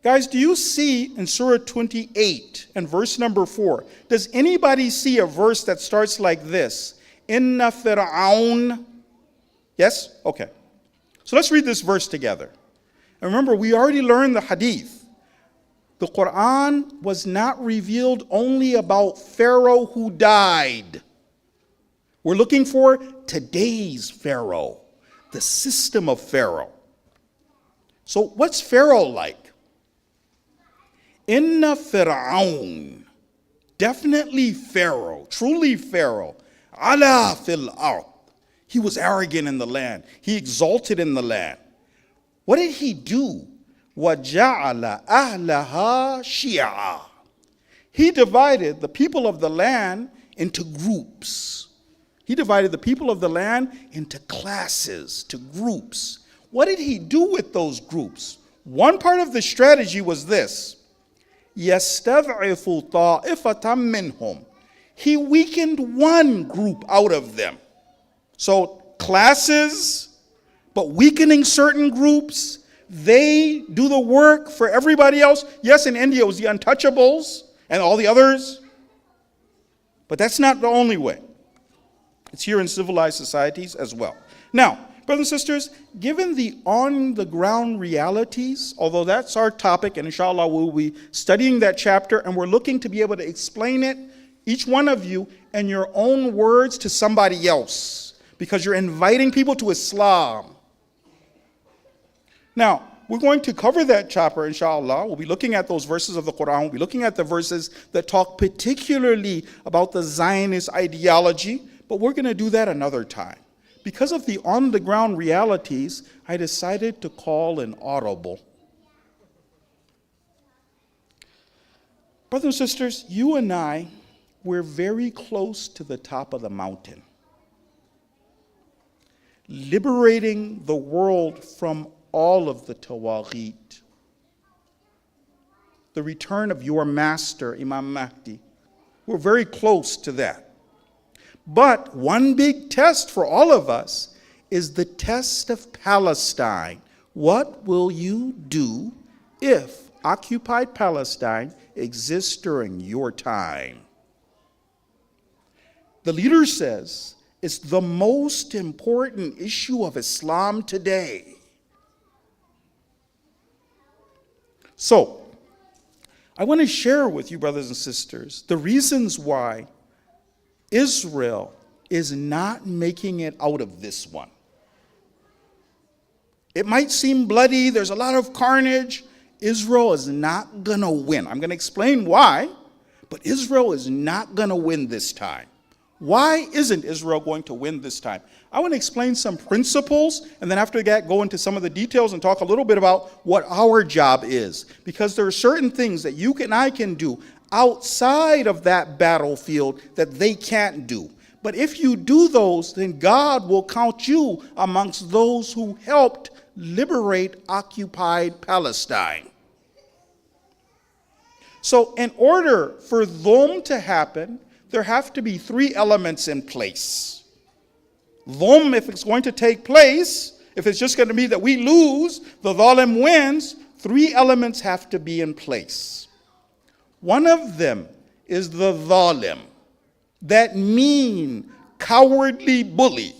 Guys, do you see in Surah 28 and verse number 4, does anybody see a verse that starts like this? Inna Fir'aun. Yes? Okay. So let's read this verse together. And remember, we already learned the hadith. The Quran was not revealed only about Pharaoh who died. We're looking for today's Pharaoh, the system of Pharaoh. So what's Pharaoh like? Inna Fir'aun, definitely Pharaoh, truly Pharaoh, ala fil ard. He was arrogant in the land. He exalted in the land. What did he do? وَجَعَلَ أَهْلَهَا شِيَعًا. He divided the people of the land into groups. He divided the people of the land into classes, to groups. What did he do with those groups? One part of the strategy was this. يَسْتَضْعِفُ طَائِفَةً مِّنْهُمْ. He weakened one group out of them. So classes, but weakening certain groups. They do the work for everybody else. Yes, in India it was the untouchables and all the others. But that's not the only way. It's here in civilized societies as well. Now, brothers and sisters, given the on-the-ground realities, although that's our topic, and inshallah we'll be studying that chapter, and we're looking to be able to explain it, each one of you, in your own words to somebody else, because you're inviting people to Islam. Now, we're going to cover that chapter, inshallah. We'll be looking at those verses of the Quran. We'll be looking at the verses that talk particularly about the Zionist ideology, but we're going to do that another time. Because of the on-the-ground realities, I decided to call an audible. Brothers and sisters, you and I, we're very close to the top of the mountain. Liberating the world from all of the tawaghit. The return of your master, Imam Mahdi. We're very close to that. But one big test for all of us is the test of Palestine. What will you do if occupied Palestine exists during your time? The leader says it's the most important issue of Islam today. So, I want to share with you, brothers and sisters, the reasons why Israel is not making it out of this one. It might seem bloody, there's a lot of carnage. Israel is not going to win. I'm going to explain why, but Israel is not going to win this time. Why isn't Israel going to win this time? I want to explain some principles, and then after that go into some of the details and talk a little bit about what our job is. Because there are certain things that you and I can do outside of that battlefield that they can't do. But if you do those, then God will count you amongst those who helped liberate occupied Palestine. So in order for them to happen, there have to be three elements in place. Them, if it's going to take place, if it's just going to be that we lose, the zalim wins, three elements have to be in place. One of them is the zalim, that mean, cowardly bully.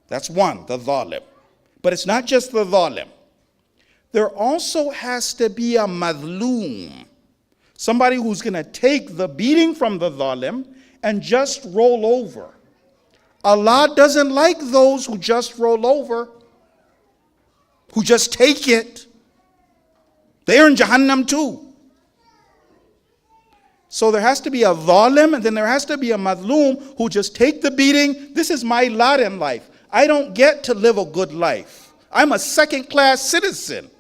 That's one, the zalim. But it's not just the zalim. There also has to be a madloom, somebody who's going to take the beating from the zalim and just roll over. Allah doesn't like those who just roll over, who just take it. They're in Jahannam too. So there has to be a zalim, and then there has to be a madloom who just take the beating. This is my lot in life. I don't get to live a good life. I'm a second-class citizen.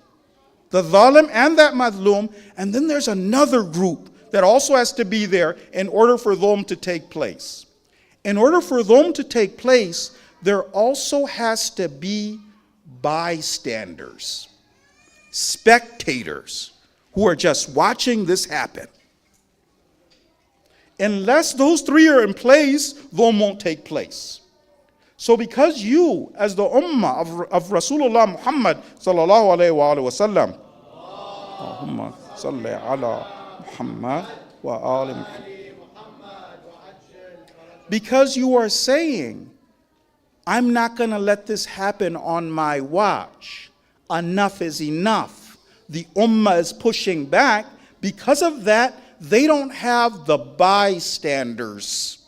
The zalim and that madloom, and then there's another group that also has to be there in order for them to take place. In order for them to take place, there also has to be bystanders, spectators who are just watching this happen. Unless those three are in place, them won't take place. So because you, as the ummah of Rasulullah Muhammad sallallahu alayhi wa sallam, Allahumma salli ala Muhammad wa ali Muhammad, because you are saying, I'm not going to let this happen on my watch. Enough is enough. The ummah is pushing back. Because of that, they don't have the bystanders.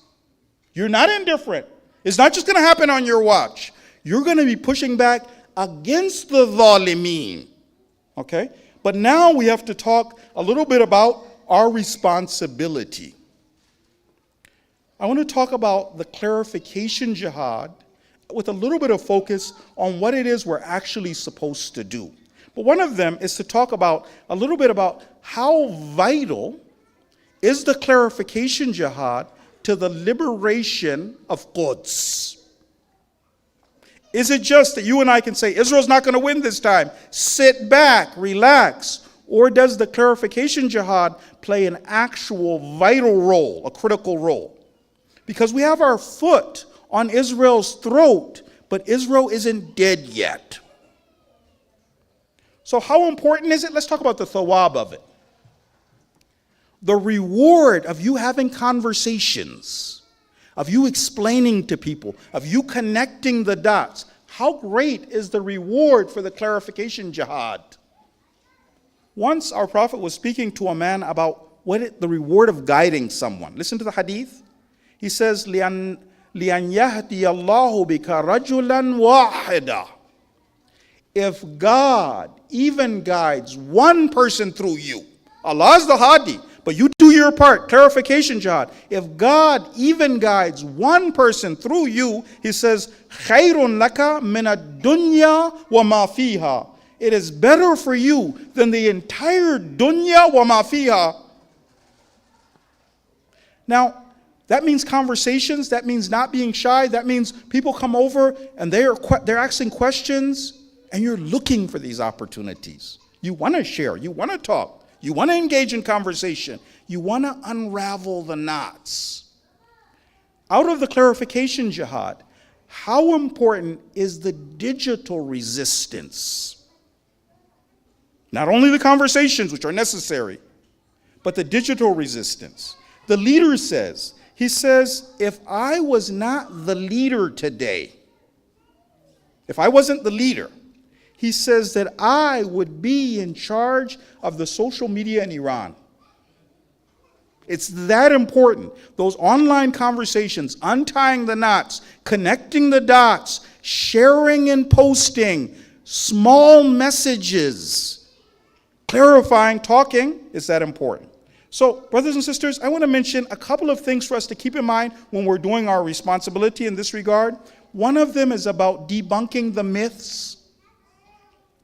You're not indifferent. It's not just going to happen on your watch. You're going to be pushing back against the zalimeen. Okay? But now we have to talk a little bit about our responsibility. I want to talk about the clarification jihad with a little bit of focus on what it is we're actually supposed to do. But one of them is to talk about a little bit about how vital is the clarification jihad to the liberation of Quds. Is it just that you and I can say, Israel's not going to win this time, sit back, relax? Or does the clarification jihad play an actual vital role, a critical role? Because we have our foot on Israel's throat, but Israel isn't dead yet. So how important is it? Let's talk about the thawab of it. the reward of you having conversations, of you explaining to people, of you connecting the dots, how great is the reward for the clarification jihad? Once our Prophet was speaking to a man about the reward of guiding someone. Listen to the hadith. He says, لِأَنْ يَهْدِيَ اللَّهُ بِكَ رَجُلًا وَاحِدًا. If God even guides one person through you, Allah is the Hadi, but you do your part, clarification jihad. If God even guides one person through you, he says, خَيْرٌ لَكَ مِنَ الدُّنْيَا وَمَا فِيهَا. It is better for you than the entire dunya وَمَا فِيهَا. Now, that means conversations, that means not being shy, that means people come over and they're asking questions and you're looking for these opportunities. You want to share, you want to talk, you want to engage in conversation, you want to unravel the knots. Out of the clarification jihad, how important is the digital resistance? Not only the conversations, which are necessary, but the digital resistance. The leader says, he says, if I was not the leader today, if I wasn't the leader, he says that I would be in charge of the social media in Iran. It's that important. Those online conversations, untying the knots, connecting the dots, sharing and posting, small messages, clarifying, talking, is that important. So, brothers and sisters, I want to mention a couple of things for us to keep in mind when we're doing our responsibility in this regard. One of them is about debunking the myths.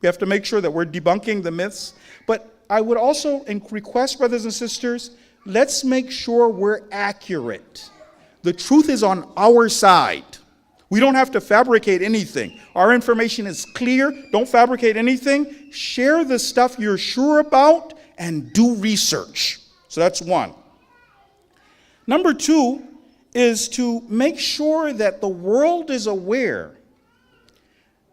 We have to make sure that we're debunking the myths. But I would also request, brothers and sisters, let's make sure we're accurate. The truth is on our side. We don't have to fabricate anything. Our information is clear. Don't fabricate anything. Share the stuff you're sure about and do research. So that's one. Number two is to make sure that the world is aware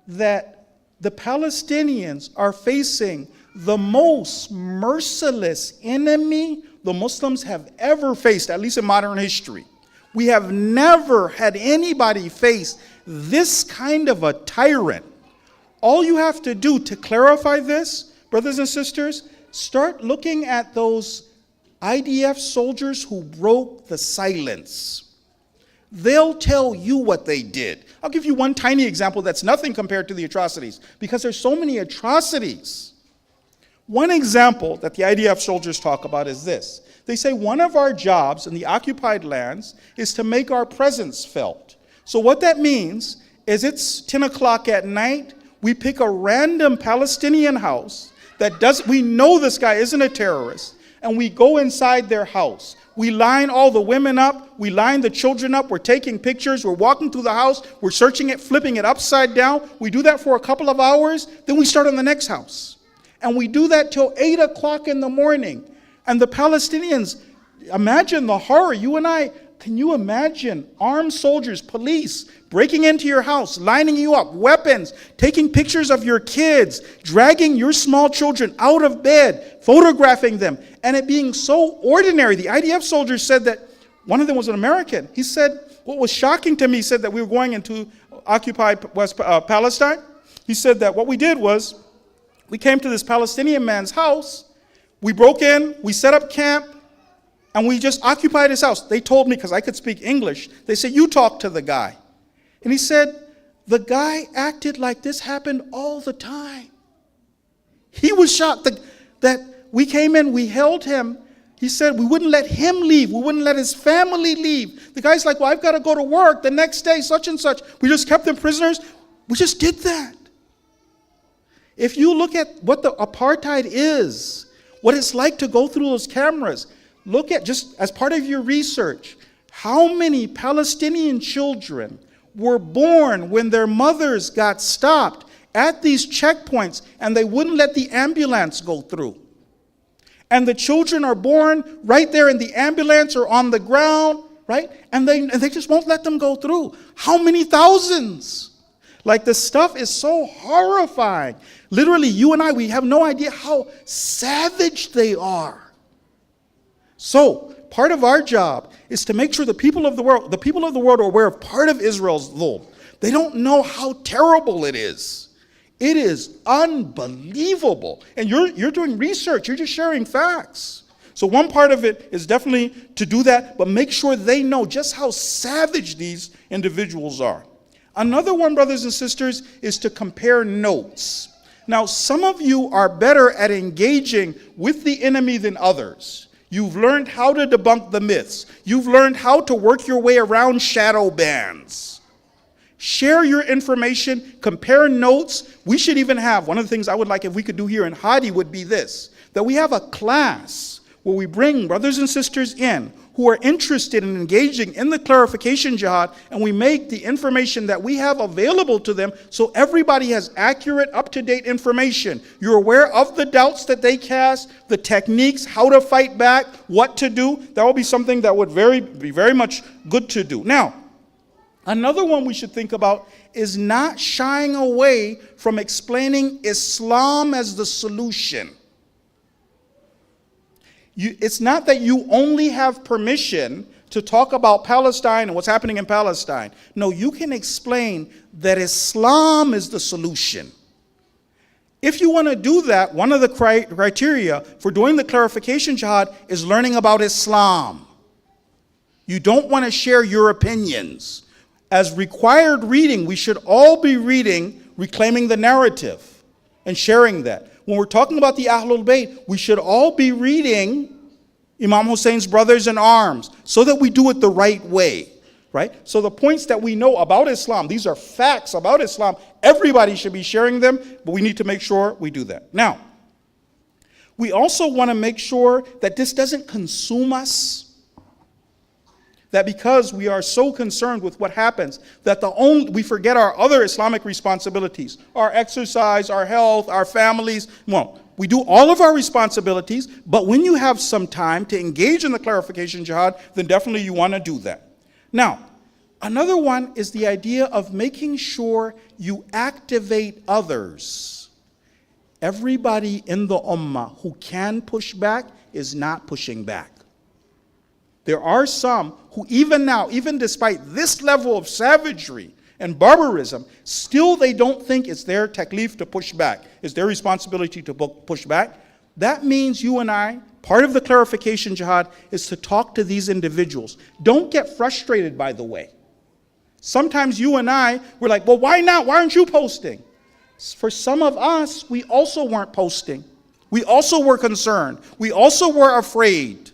that the Palestinians are facing the most merciless enemy the Muslims have ever faced, at least in modern history. We have never had anybody face this kind of a tyrant. All you have to do to clarify this, brothers and sisters, start looking at those IDF soldiers who broke the silence. They'll tell you what they did. I'll give you one tiny example that's nothing compared to the atrocities, because there's so many atrocities. One example that the IDF soldiers talk about is this. They say one of our jobs in the occupied lands is to make our presence felt. So what that means is it's 10 o'clock at night, we pick a random Palestinian house we know this guy isn't a terrorist, and we go inside their house. We line all the women up, we line the children up, we're taking pictures, we're walking through the house, we're searching it, flipping it upside down. We do that for a couple of hours, then we start on the next house. And we do that till 8 o'clock in the morning. And the Palestinians, imagine the horror. You and I, can you imagine armed soldiers, police, breaking into your house, lining you up, weapons, taking pictures of your kids, dragging your small children out of bed, photographing them, and it being so ordinary. The IDF soldiers said that, one of them was an American. He said, what was shocking to me, he said that we were going into occupied West Palestine. He said that what we did was, we came to this Palestinian man's house, we broke in, we set up camp, and we just occupied his house. They told me, because I could speak English, they said, you talk to the guy. And he said, the guy acted like this happened all the time. He was shocked that we came in, we held him. He said we wouldn't let him leave. We wouldn't let his family leave. The guy's like, well, I've got to go to work the next day, such and such. We just kept them prisoners. We just did that. If you look at what the apartheid is, what it's like to go through those cameras, look at, just as part of your research, how many Palestinian children were born when their mothers got stopped at these checkpoints and they wouldn't let the ambulance go through. And the children are born right there in the ambulance or on the ground, right? And they just won't let them go through. How many thousands? Like, the stuff is so horrifying. Literally, you and I, we have no idea how savage they are. So, part of our job is to make sure the people of the world are aware of part of Israel's dhulm. They don't know how terrible it is. It is unbelievable. And you're doing research, you're just sharing facts. So one part of it is definitely to do that, but make sure they know just how savage these individuals are. Another one, brothers and sisters, is to compare notes. Now, some of you are better at engaging with the enemy than others. You've learned how to debunk the myths. You've learned how to work your way around shadow bans. Share your information, compare notes. We should even have, one of the things I would like if we could do here in Hadi would be this, that we have a class where we bring brothers and sisters in who are interested in engaging in the clarification jihad, and we make the information that we have available to them so everybody has accurate, up-to-date information. You're aware of the doubts that they cast, the techniques, how to fight back, what to do. That will be something that would be very much good to do. Now, another one we should think about is not shying away from explaining Islam as the solution. It's not that you only have permission to talk about Palestine and what's happening in Palestine. No, you can explain that Islam is the solution. If you want to do that, one of the criteria for doing the clarification jihad is learning about Islam. You don't want to share your opinions. As required reading, we should all be reading Reclaiming the Narrative and sharing that. When we're talking about the Ahlul Bayt, we should all be reading Imam Hussein's Brothers in Arms so that we do it the right way, right? So the points that we know about Islam, these are facts about Islam. Everybody should be sharing them, but we need to make sure we do that. Now, we also want to make sure that this doesn't consume us. That because we are so concerned with what happens, that we forget our other Islamic responsibilities, our exercise, our health, our families. Well, we do all of our responsibilities, but when you have some time to engage in the clarification jihad, then definitely you want to do that. Now, another one is the idea of making sure you activate others. Everybody in the ummah who can push back is not pushing back. There are some who even now, even despite this level of savagery and barbarism, still they don't think it's their taklif to push back. It's their responsibility to push back. That means you and I, part of the clarification jihad is to talk to these individuals. Don't get frustrated, by the way. Sometimes you and I, we're like, well, why not? Why aren't you posting? For some of us, we also weren't posting. We also were concerned. We also were afraid.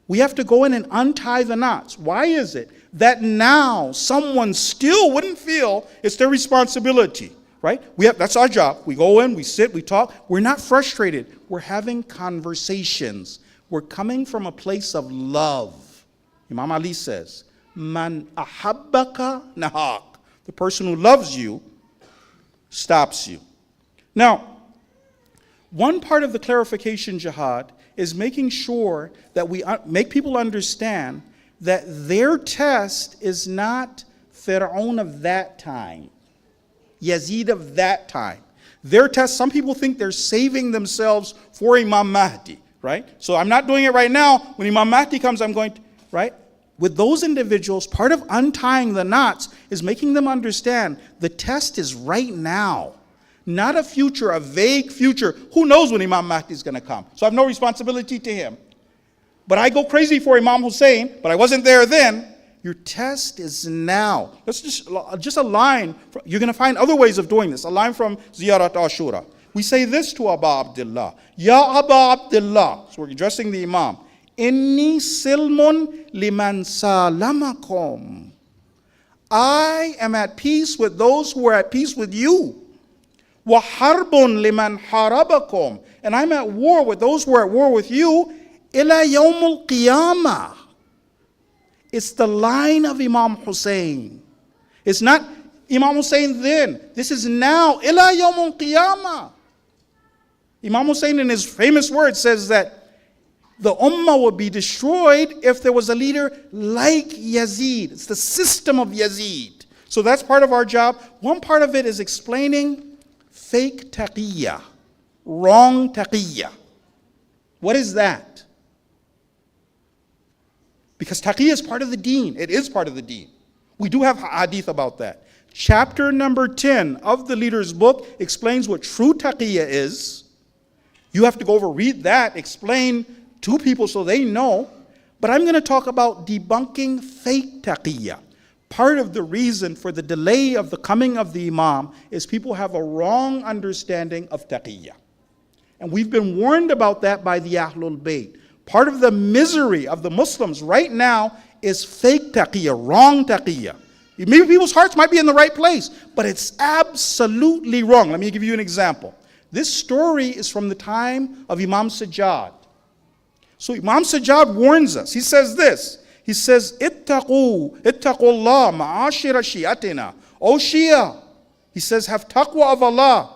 We have to go in and untie the knots. Why is it that now someone still wouldn't feel it's their responsibility, right? That's our job. We go in, we sit, we talk. We're not frustrated. We're having conversations. We're coming from a place of love. Imam Ali says, Man ahabbaka nahak. The person who loves you stops you. Now, one part of the clarification jihad is making sure that we make people understand that their test is not Fir'aun of that time, Yazid of that time. Their test, some people think they're saving themselves for Imam Mahdi, right? So I'm not doing it right now. When Imam Mahdi comes, I'm going to, right? With those individuals, part of untying the knots is making them understand the test is right now. Not a future, a vague future. Who knows when Imam Mahdi is going to come? So I have no responsibility to him. But I go crazy for Imam Hussein, but I wasn't there then. Your test is now. Let's just a line. You're going to find other ways of doing this. A line from Ziyarat Ashura. We say this to Abu Abdullah. Ya Abu Abdullah. So we're addressing the Imam. Inni silmun liman salamakum. I am at peace with those who are at peace with you. وَحَرْبٌ لِمَنْ حَارَبَكُمْ. And I'm at war with those who are at war with you. إِلَى يَوْمُ الْقِيَامَةِ. It's the line of Imam Hussein. It's not Imam Hussein then. This is now. إِلَى يَوْمُ الْقِيَامَةِ. Imam Hussein in his famous words says that the ummah would be destroyed if there was a leader like Yazid. It's the system of Yazid. So that's part of our job. One part of it is explaining fake taqiyya, wrong taqiyya. What is that? Because taqiyya is part of the deen. It is part of the deen. We do have hadith about that. Chapter number 10 of the leader's book explains what true taqiyya is. You have to go over, read that, explain to people so they know. But I'm going to talk about debunking fake taqiyya. Part of the reason for the delay of the coming of the imam is people have a wrong understanding of taqiyya. And we've been warned about that by the Ahlul Bayt. Part of the misery of the Muslims right now is fake taqiyya, wrong taqiyya. Maybe people's hearts might be in the right place, but it's absolutely wrong. Let me give you an example. This story is from the time of Imam Sajjad. So Imam Sajjad warns us. He says this. He says, Ittaqullah ma'ashira shi'atina. O Shia, he says, have taqwa of Allah.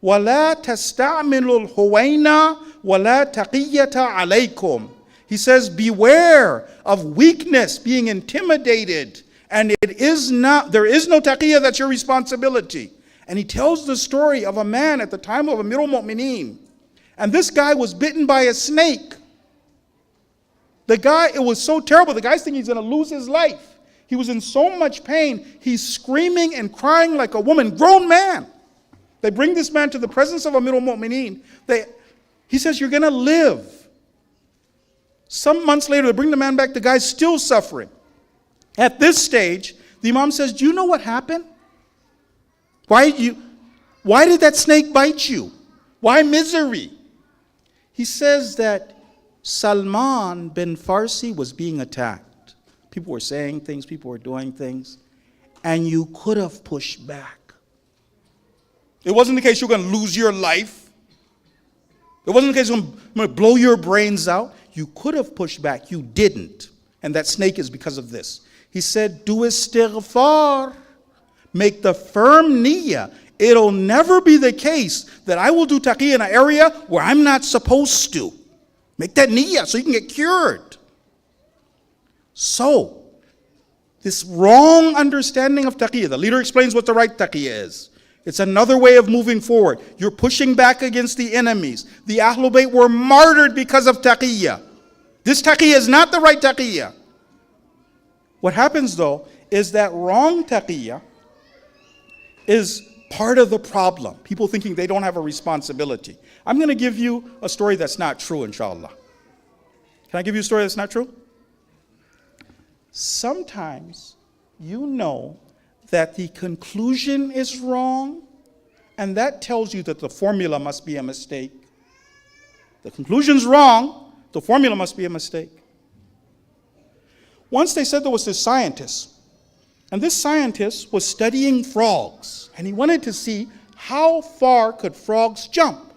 وَلَا تَسْتَعْمِلُوا الْهُوَيْنَا وَلَا تَقِيَّةَ عَلَيْكُمْ. He says, beware of weakness, being intimidated, and there is no taqiyya, that's your responsibility. And he tells the story of a man at the time of Amirul Mu'mineen. And this guy was bitten by a snake. It was so terrible. The guy's thinking he's going to lose his life. He was in so much pain. He's screaming and crying like a woman, grown man. They bring this man to the presence of Amirul Mu'mineen. He says, you're going to live. Some months later, they bring the man back. The guy's still suffering. At this stage, the Imam says, do you know what happened? Why did that snake bite you? Why misery? He says that Salman bin Farsi was being attacked. People were saying things, people were doing things, and you could have pushed back. It wasn't the case you're going to lose your life. It wasn't the case you're going to blow your brains out. You could have pushed back. You didn't. And that snake is because of this. He said, do istighfar. Make the firm niyyah. It'll never be the case that I will do taqiyya in an area where I'm not supposed to. Make that niyyah so you can get cured. So, this wrong understanding of taqiyya, the leader explains what the right taqiyya is. It's another way of moving forward. You're pushing back against the enemies. The Ahlul Bayt were martyred because of taqiyya. This taqiyya is not the right taqiyya. What happens though is that wrong taqiyya is part of the problem. People thinking they don't have a responsibility. I'm going to give you a story that's not true, inshallah. Can I give you a story that's not true? Sometimes you know that the conclusion is wrong, and that tells you that the formula must be a mistake. The conclusion's wrong, the formula must be a mistake. Once they said there was this scientist, and this scientist was studying frogs, and he wanted to see how far could frogs jump.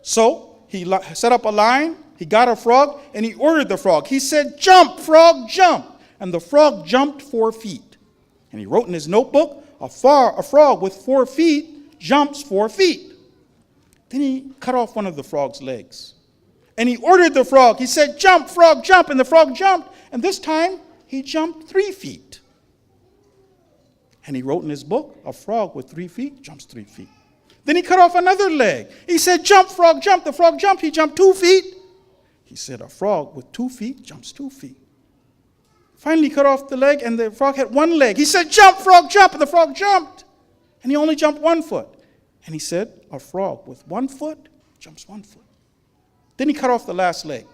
So he set up a line, he got a frog, and he ordered the frog. He said, jump, frog, jump. And the frog jumped 4 feet. And he wrote in his notebook, a frog with 4 feet jumps 4 feet. Then he cut off one of the frog's legs. And he ordered the frog. He said, jump, frog, jump. And the frog jumped. And this time, he jumped 3 feet. And he wrote in his book, a frog with 3 feet jumps 3 feet. Then he cut off another leg. He said, jump, frog, jump. The frog jumped. He jumped 2 feet. He said, a frog with 2 feet jumps 2 feet. Finally, he cut off the leg, and the frog had 1 leg. He said, jump, frog, jump. And the frog jumped. And he only jumped 1 foot. And he said, a frog with 1 foot jumps 1 foot. Then he cut off the last leg.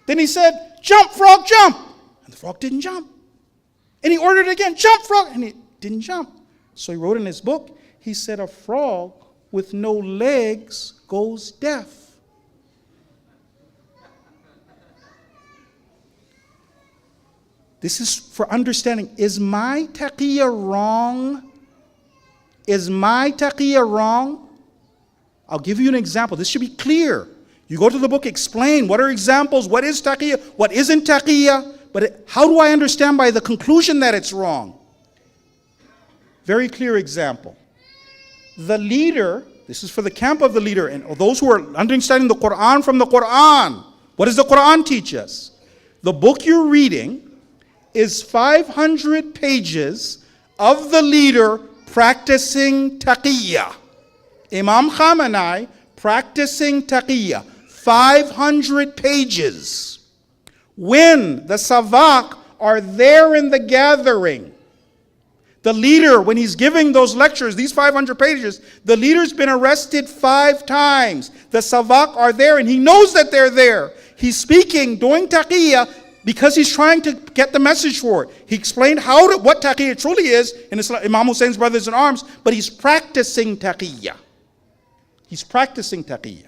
Then he said, jump, frog, jump. And the frog didn't jump. And he ordered again, jump, frog. And it didn't jump. So he wrote in his book, he said, a frog with no legs goes deaf. This is for understanding. Is my taqiyya wrong? Is my taqiyya wrong? I'll give you an example. This should be clear. You go to the book, explain what are examples, what is taqiyya, what isn't taqiyya, but how do I understand by the conclusion that it's wrong? Very clear example. The leader, this is for the camp of the leader, and those who are understanding the Quran from the Quran. What does the Quran teach us? The book you're reading is 500 pages of the leader practicing taqiyya. Imam Khamenei practicing taqiyya. 500 pages. When the savak are there in the gathering, the leader, when he's giving those lectures, these 500 pages, the leader's been arrested 5 times. The savak are there and he knows that they're there. He's speaking, doing taqiyya, because he's trying to get the message for it. He explained what taqiyya truly is in Imam Hussein's Brothers in Arms, but he's practicing taqiyya. He's practicing taqiyya.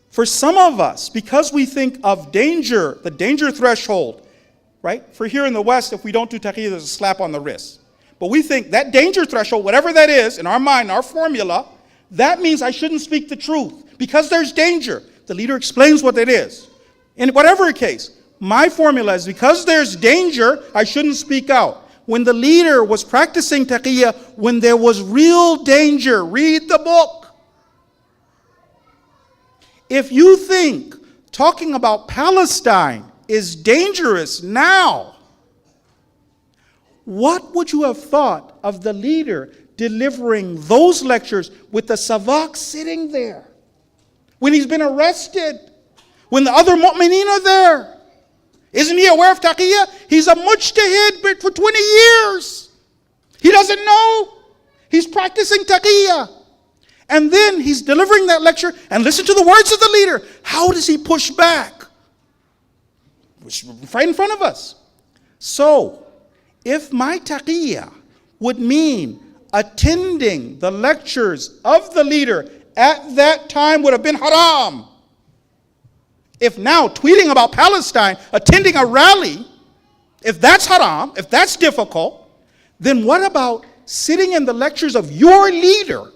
For some of us, because we think of danger, the danger threshold, right? For here in the West, if we don't do taqiyya, there's a slap on the wrist. But we think that danger threshold, whatever that is, in our mind, our formula, that means I shouldn't speak the truth because there's danger. The leader explains what it is. In whatever case, my formula is because there's danger, I shouldn't speak out. When the leader was practicing taqiyya, when there was real danger, read the book. If you think talking about Palestine is dangerous now, what would you have thought of the leader delivering those lectures with the savak sitting there? When he's been arrested, when the other mu'mineen are there. Isn't he aware of taqiyya? He's a mujtahid for 20 years. He doesn't know. He's practicing taqiyya. And then he's delivering that lecture, and listen to the words of the leader. How does he push back? Right in front of us. So, if my taqiyya would mean attending the lectures of the leader at that time would have been haram. If now tweeting about Palestine, attending a rally, if that's haram, if that's difficult, then what about sitting in the lectures of your leader?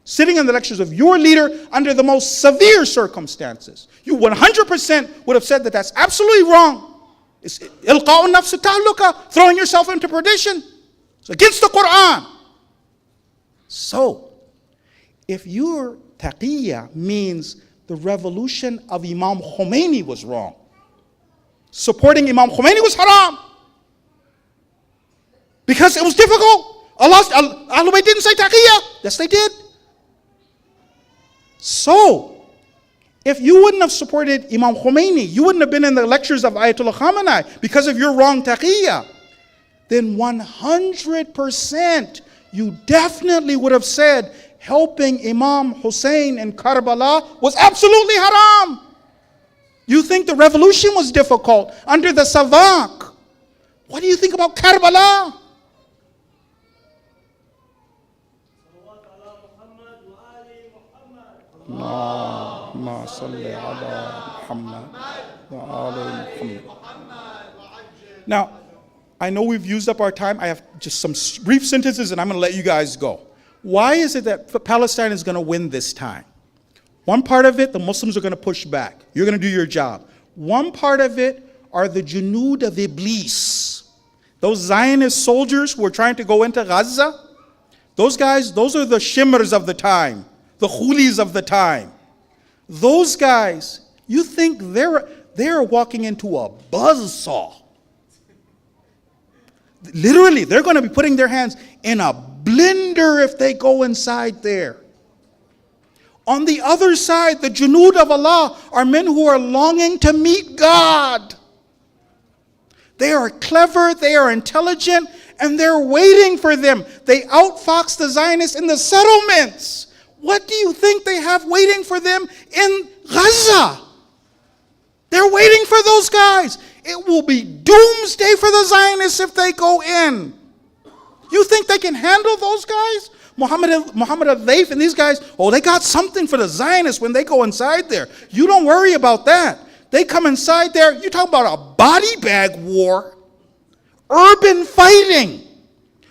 Sitting in the lectures of your leader under the most severe circumstances. You 100% would have said that that's absolutely wrong. It's ilqa'un nafs ta'luka, throwing yourself into perdition. It's against the Quran. So, if your taqiyya means the revolution of Imam Khomeini was wrong, supporting Imam Khomeini was haram, because it was difficult. Ahlul Bayt didn't say taqiyya. Yes, they did. So, if you wouldn't have supported Imam Khomeini, you wouldn't have been in the lectures of Ayatollah Khamenei because of your wrong taqiyya, then 100% you definitely would have said helping Imam Hussein in Karbala was absolutely haram. You think the revolution was difficult under the Savak. What do you think about Karbala? Allahumma salli ala Muhammad wa ali Muhammad. Now, I know we've used up our time. I have just some brief sentences and I'm going to let you guys go. Why is it that Palestine is going to win this time? One part of it, the Muslims are going to push back. You're going to do your job. One part of it are the Junud of Iblis. Those Zionist soldiers who are trying to go into Gaza, those guys, those are the shimmers of the time, the khulis of the time. Those guys, you think they're walking into a buzzsaw. Literally, they're going to be putting their hands in a blender if they go inside there. On the other side, the Junud of Allah are men who are longing to meet God. They are clever, they are intelligent, and they're waiting for them. They outfox the Zionists in the settlements. What do you think they have waiting for them in Gaza? They're waiting for those guys. It will be doomsday for the Zionists if they go in. You think they can handle those guys? Muhammad al-Layth and these guys, oh, they got something for the Zionists when they go inside there. You don't worry about that. They come inside there, you talk about a body bag war, urban fighting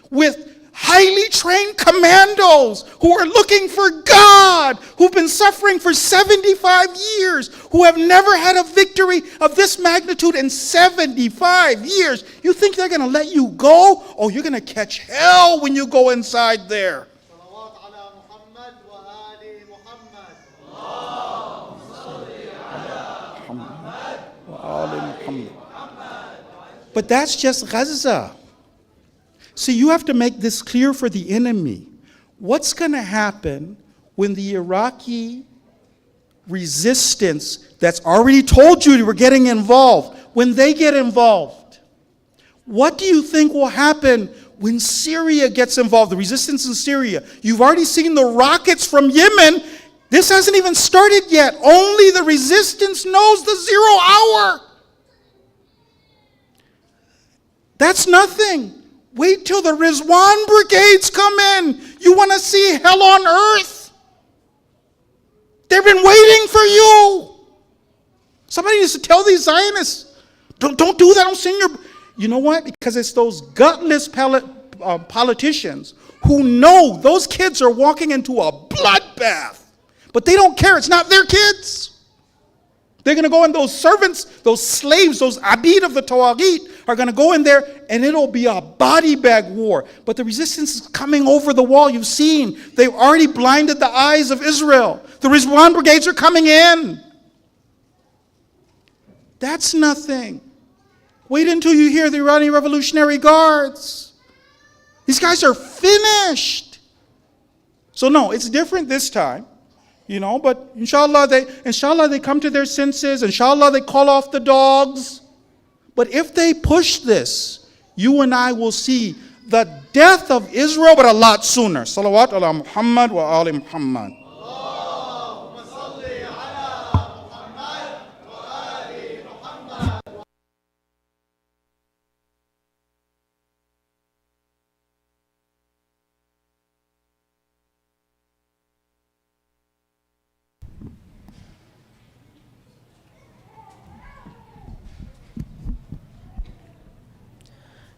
with highly trained commandos who are looking for God, who've been suffering for 75 years, who have never had a victory of this magnitude in 75 years. You think they're going to let you go? Oh, you're going to catch hell when you go inside there. But that's just Gaza. See, you have to make this clear for the enemy. What's going to happen when the Iraqi resistance that's already told you we're getting involved, when they get involved, what do you think will happen when Syria gets involved, the resistance in Syria? You've already seen the rockets from Yemen. This hasn't even started yet. Only the resistance knows the 0 hour. That's nothing. Wait till the Rizwan brigades come in. You want to see hell on earth? They've been waiting for you. Somebody needs to tell these Zionists, don't do that. Don't send your... You know what? Because it's those gutless politicians who know those kids are walking into a bloodbath. But they don't care. It's not their kids. They're going to go in, those servants, those slaves, those abid of the Tawagit are going to go in there, and it'll be a body bag war. But the resistance is coming over the wall. You've seen. They've already blinded the eyes of Israel. The Rizwan brigades are coming in. That's nothing. Wait until you hear the Iranian Revolutionary Guards. These guys are finished. So no, it's different this time. You know, but inshallah they come to their senses. Inshallah they call off the dogs. But if they push this, you and I will see the death of Israel, but a lot sooner. Salawat ala Muhammad wa ali Muhammad.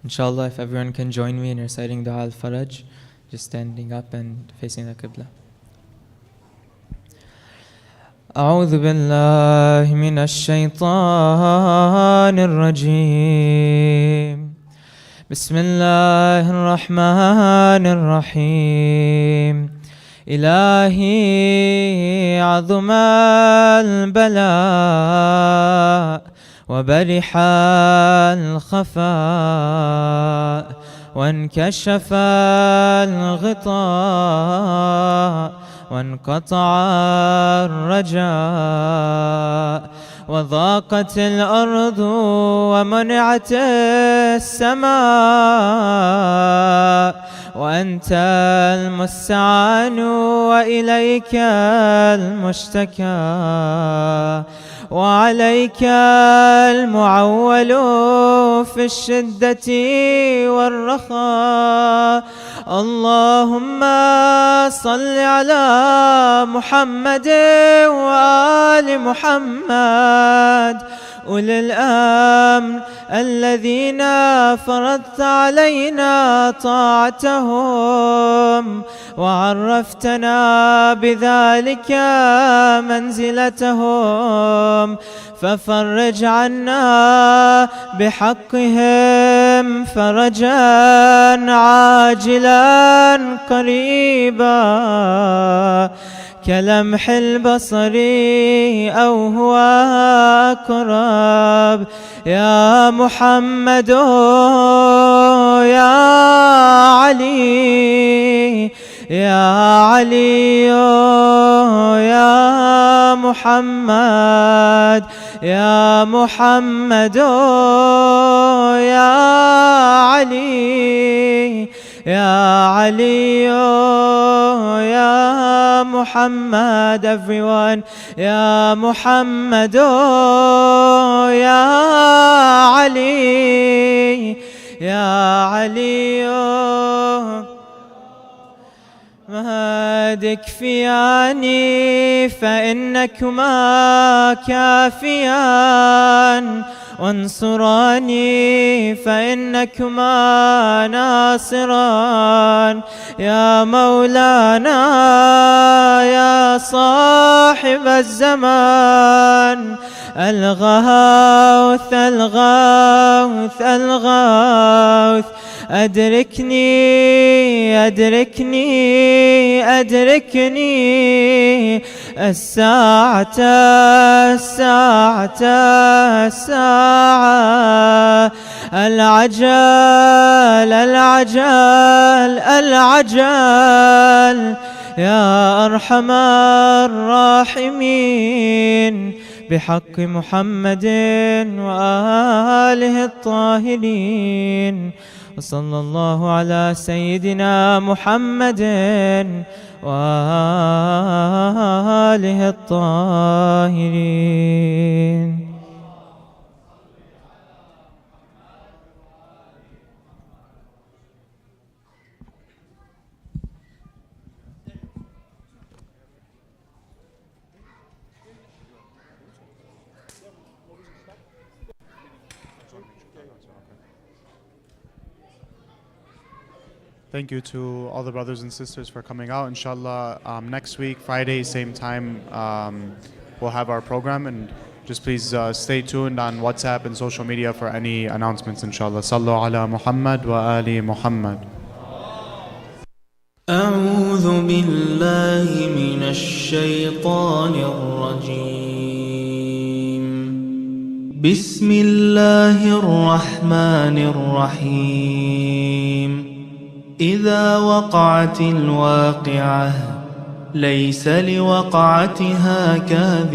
Inshallah, if everyone can join me in reciting Dua al-Faraj, just standing up and facing the Qibla. أعوذ بالله من الشيطان الرجيم بسم الله الرحمن الرحيم إلهي عظم البلاء وبرح الخفاء وانكشف الغطاء وانقطع الرجاء وضاقت الأرض ومنعت السماء وأنت المستعان وإليك المشتكى وعليك المعول في الشدة والرخاء اللهم صل على محمد وآل محمد أولي الأمر الذين فرضت علينا طاعتهم وعرفتنا بذلك منزلتهم ففرج عنا بحقهم فرجا عاجلا قريبا كلمح البصر أو هو أقرب يا محمد يا علي يا علي يا محمد يا محمد يا علي يا علي يا محمد everyone يا محمد يا علي يا علي مهدك فياني فإنكما كافيان وانصراني فإنكما ناصران يا مولانا يا صاحب الزمان الغوث الغوث الغوث أدركني أدركني أدركني الساعة الساعة الساعة العجل العجل العجل يا أرحم الراحمين بحق محمد وآله الطاهرين. وصلى الله على سيدنا محمد وآله الطاهرين. Thank you to all the brothers and sisters for coming out. Inshallah, next week, Friday, same time, we'll have our program. And just please stay tuned on WhatsApp and social media for any announcements, inshallah. Sallu ala Muhammad wa ali Muhammad. أعوذ بالله من الشيطان الرجيم. بسم الله الرحمن الرحيم. إذا وقعت الواقعة ليس لوقعتها كاذبة